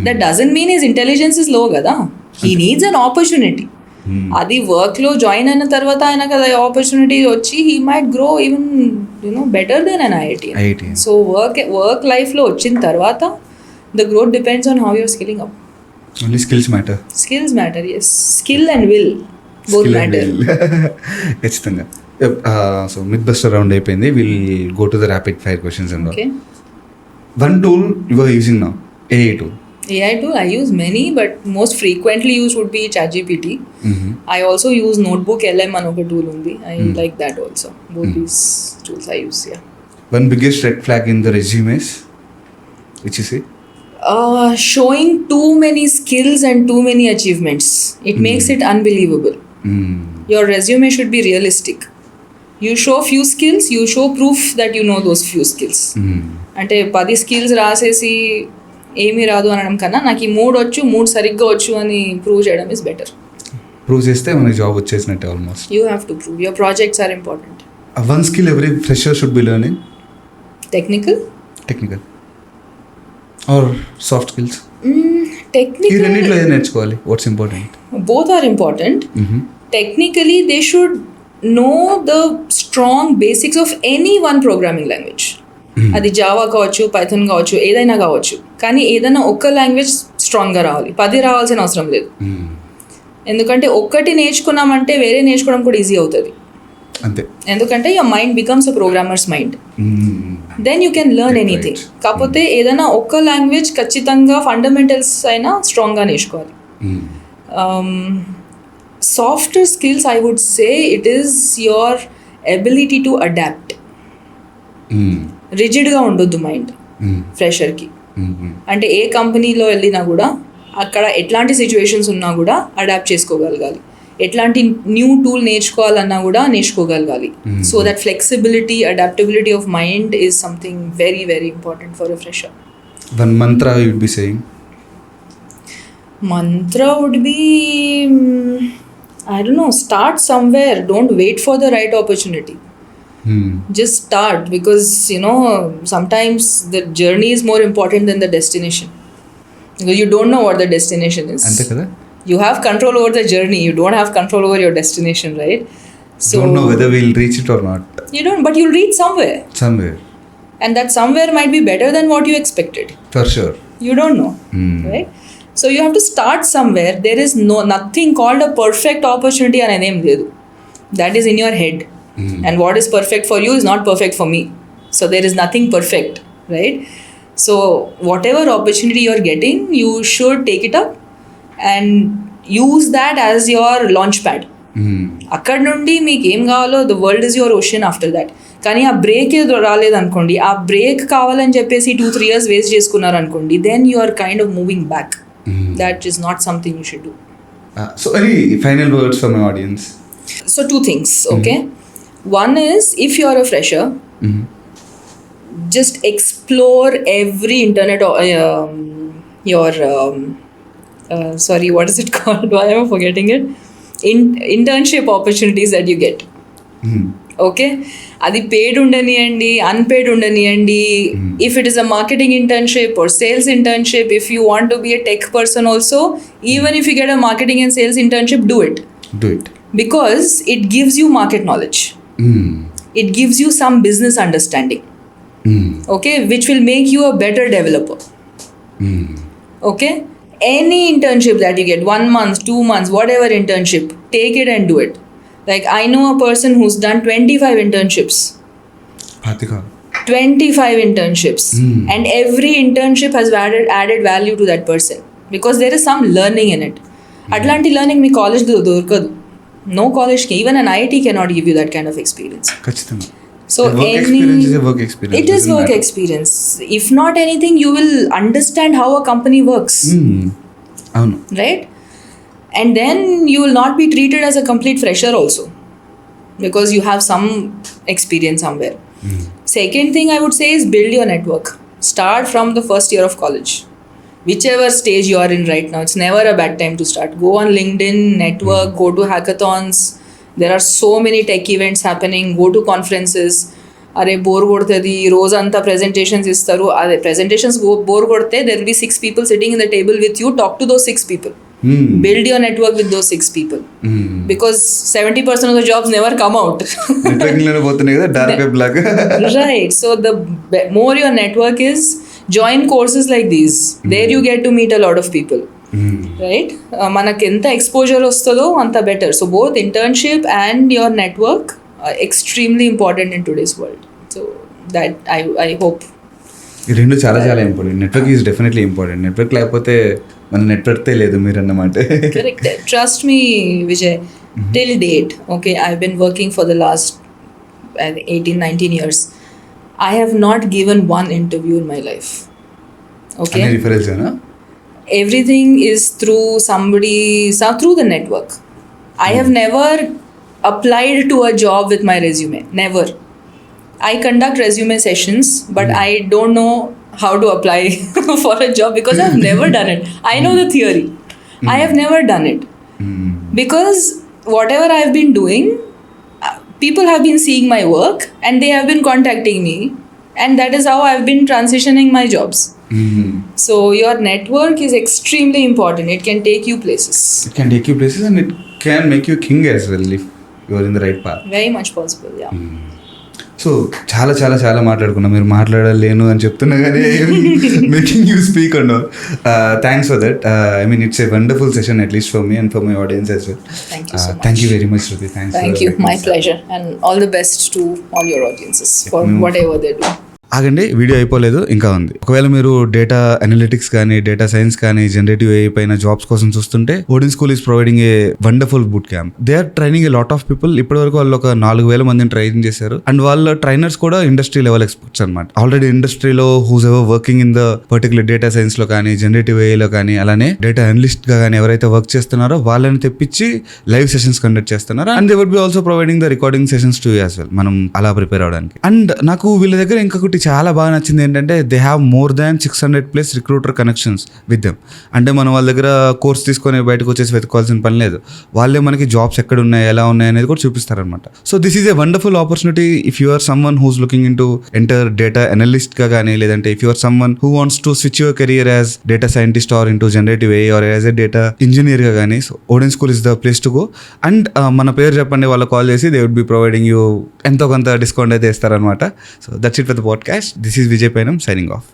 A: That doesn't mean his intelligence is low కదా. He needs an opportunity. అది వర్క్లో జాయిన్ అయిన తర్వాత ఆయనకు అది ఆపర్చునిటీ వచ్చి he might grow even better than an IIT. So వర్క్ లైఫ్లో వచ్చిన తర్వాత the growth depends on how your skilling up.
B: Only skills matter.
A: Skills matter, yes. Skill and will both matter.
B: ఖచ్చితంగా. సో మిత్ బస్టర్ రౌండ్ అయిపోయింది. Will go to the rapid fire questions and
A: Okay.
B: One tool you are using now, AI tool.
A: AI tool, I use many, but most frequently used would be ChatGPT. I also use Notebook LM అని ఒక tool ఉంది. I like that also. Both these tools I use, yeah.
B: One biggest red flag in the resumes, which is it?
A: Showing too many skills and too many achievements. It makes it unbelievable. Your resume should be realistic. You show few skills, you show proof that you know those few skills. అంటే 10 skills రాసేసి ఏమీ రాదు అనడం కన్నా నాకు ఈ 3 వచ్చు, 3 సరిగ్గా వచ్చు అని ప్రూవ్ చేయడం ఇస్ బెటర్.
B: ప్రూవ్ చేస్తే మనకి జాబ్ వచ్చేసినట్టే almost.
A: You have to prove. Your projects are important.
B: One skill every fresher should be learning.
A: Technical
B: or soft skills.
A: Technical.
B: ఈ రెండిట్లో ఏది నేర్చుకోవాలి? What's important?
A: Both are important. Technically, they should know the strong basics of any one programming language. అది Java కావచ్చు, Python కావచ్చు, ఏదైనా కావచ్చు. కానీ ఏదైనా ఒక్క లాంగ్వేజ్ స్ట్రాంగ్గా రావాలి, 10 రావాల్సిన అవసరం లేదు. ఎందుకంటే ఒక్కటి నేర్చుకున్నామంటే వేరే నేర్చుకోవడం కూడా ఈజీ అవుతుంది.
B: అంతే.
A: ఎందుకంటే your mind becomes a programmer's mind. Then you can learn anything. కాకపోతే ఏదైనా ఒక్క లాంగ్వేజ్ ఖచ్చితంగా ఫండమెంటల్స్ అయినా స్ట్రాంగ్గా నేర్చుకోవాలి. Softer skills, I would say it is your ability to adapt. రిజిడ్గా ఉండొద్దు మైండ్ ఫ్రెషర్కి. అంటే ఏ కంపెనీలో వెళ్ళినా కూడా అక్కడ ఎట్లాంటి సిచ్యువేషన్స్ ఉన్నా కూడా అడాప్ట్ చేసుకోగలగాలి. ఎట్లాంటి న్యూ టూల్ నేర్చుకోవాలన్నా కూడా నేర్చుకోగలగాలి. So that flexibility, adaptability of mind is something very very important for a fresher.
B: One mantra you would be saying?
A: Mantra would be, I don't know, start somewhere. Don't wait for the right opportunity. Just start, because sometimes the journey is more important than the destination, because you don't know what the destination is.
B: Ante kada.
A: You have control over the journey, you don't have control over your destination, right? So
B: don't know whether we'll reach it or not.
A: You don't, but you'll reach somewhere, and that somewhere might be better than what you expected.
B: For sure.
A: You don't know. Right? So you have to start somewhere. There is nothing called a perfect opportunity and name ledu. That is in your head. And what is perfect for you is not perfect for me. So there is nothing perfect, right? So whatever opportunity you are getting, you should take it up and use that as your launch pad. అక్కడ నుండి మీకు ఏం కావాలో, the world is your ocean after that. కానీ ఆ break రాలేదనుకోండి, ఆ break కావాలని చెప్పేసి 2-3 years వేస్ట్ చేసుకున్నారు అనుకోండి, then you are kind of moving back. That is not something you should do.
B: So any final words for my audience?
A: So 2 things, okay? One is, if you are a fresher, just explore every internet sorry, what is it called? Why am I forgetting it? Internship opportunities that you get. Okay? అది paid ఉండనియండి, unpaid ఉండనియండి. If it is a marketing internship or sales internship, if you want to be a tech person also, even if you get a marketing and sales internship, do it. Because it gives you market knowledge. It gives you some business understanding. Okay? Which will make you a better developer. Okay? Any internship that you get, 1 month, 2 months, whatever internship, take it and do it. Like, I know a person who's done 25 internships. 25 internships. And every internship has added value to that person, because there is some learning in it. Atlanti learning me college dorkadu. No college, even an IIT cannot give you that kind of experience.
B: Kachithanga.
A: So
B: experience is a work experience.
A: It is work experience. If not anything, you will understand how a company works. Right? And then you will not be treated as a complete fresher also. because you have some experience somewhere. Second thing I would say is build your network. Start from the first year of college. Whichever stage you are in right now, it's never a bad time to start. Go on LinkedIn, network, go to hackathons. There are so many tech events happening. Go to conferences. అరే bore కొడుతుంది రోజంతా presentations ఇస్తారు. అదే presentations bore కొడితే there will be 6 people sitting in the table with you. Talk to those 6 people. Build your network with those 6 people. Because 70% of the jobs never come out. Right. So the more your network is, join courses like these. There you get to meet a lot of people. Right? మనకి ఎంత exposure వస్తుందో అంత better. So both internship and your network extremely important in today's world. So that I hope.
B: ఈ రెండు చాలా చాలా important. Network is definitely important. Network లేకపోతే మన నెట్వర్క్ లేదు మీరు అన్నమాట.
A: Correct. Trust me, Vijay. Till date, okay, I've been working for the last 18-19 years. I have not given one interview in my life. Okay.
B: Any referrals, na?
A: Everything is through somebody, through the network. I have never applied to a job with my resume. Never. I conduct resume sessions, but I don't know how to apply for a job because I've never done it. I know the theory. I have never done it. Because whatever I've been doing, people have been seeing my work and they have been contacting me, and that is how I've been transitioning my jobs. So your network is extremely important. It can take you places.
B: It can take you places and it can make you king as well if you are in the right path.
A: Very much possible, yeah.
B: So చాలా చాలా చాలా మాట్లాడుకున్నాం. మీరు మాట్లాడలేను అని చెప్తున్నా కానీ making you speak and thanks for that. I mean it's a wonderful session at least for me and for my audience as well.
A: Thank you so much.
B: Thank you very much, Shruti.
A: Thank you. My pleasure. And all the best to all your audiences for whatever they do.
B: ఆగండి, video అయిపోలేదు, ఇంకా ఉంది. ఒకవేళ మీరు data analytics కానీ data science కానీ generative AI పైన jobs కోసం చూస్తుంటే Odin school is providing a wonderful boot camp. They are training a lot of people. ఇప్పటి వరకు వాళ్ళు ఒక 4,000 మందిని ట్రైన్ చేశారు. అండ్ వాళ్ళ ట్రైనర్స్ కూడా ఇండస్ట్రీ లెవెల్ ఎక్స్పర్ట్స్ అనమాట. ఆల్రెడీ ఇండస్ట్రీలో who's ever working in the particular data science లో కానీ జనరేటివ్ ఏఐలో కానీ అలానే డేటా అనలిస్ట్ గా కానీ ఎవరైతే వర్క్ చేస్తున్నారో వాళ్ళని తెప్పించి లైవ్ సెషన్స్ కండక్ట్ చేస్తున్నారు. And they would be also providing the recording sessions to as well, మనం అలా ప్రిపేర్ అవడానికి. అండ్ నాకు వీళ్ళ దగ్గర ఇంకొకటి చాలా బాగా నచ్చింది ఏంటంటే they have more than 600+ recruiter connections with them. అంటే మనం వాళ్ళ దగ్గర కోర్స్ తీసుకొని బయటకు వచ్చేసి వెతుకోవాల్సిన పని లేదు. వాళ్ళే మనకి జాబ్స్ ఎక్కడ ఉన్నాయి, ఎలా ఉన్నాయి అనేది కూడా చూపిస్తారనమాట. So this is a wonderful opportunity if you are someone who's looking in to enter data analyst గా కానీ, లేదంటే if you are someone who wants to switch your career as data scientist or into generative AI or as a data engineer గా కానీ. So Odin School is the place to go. And మన పేరు చెప్పండి, వాళ్ళ call చేసి they would be providing you ఎంతో కొంత discount అయితే ఇస్తారనమాట. So that's it for the podcast. This is Vijay Pynam signing off.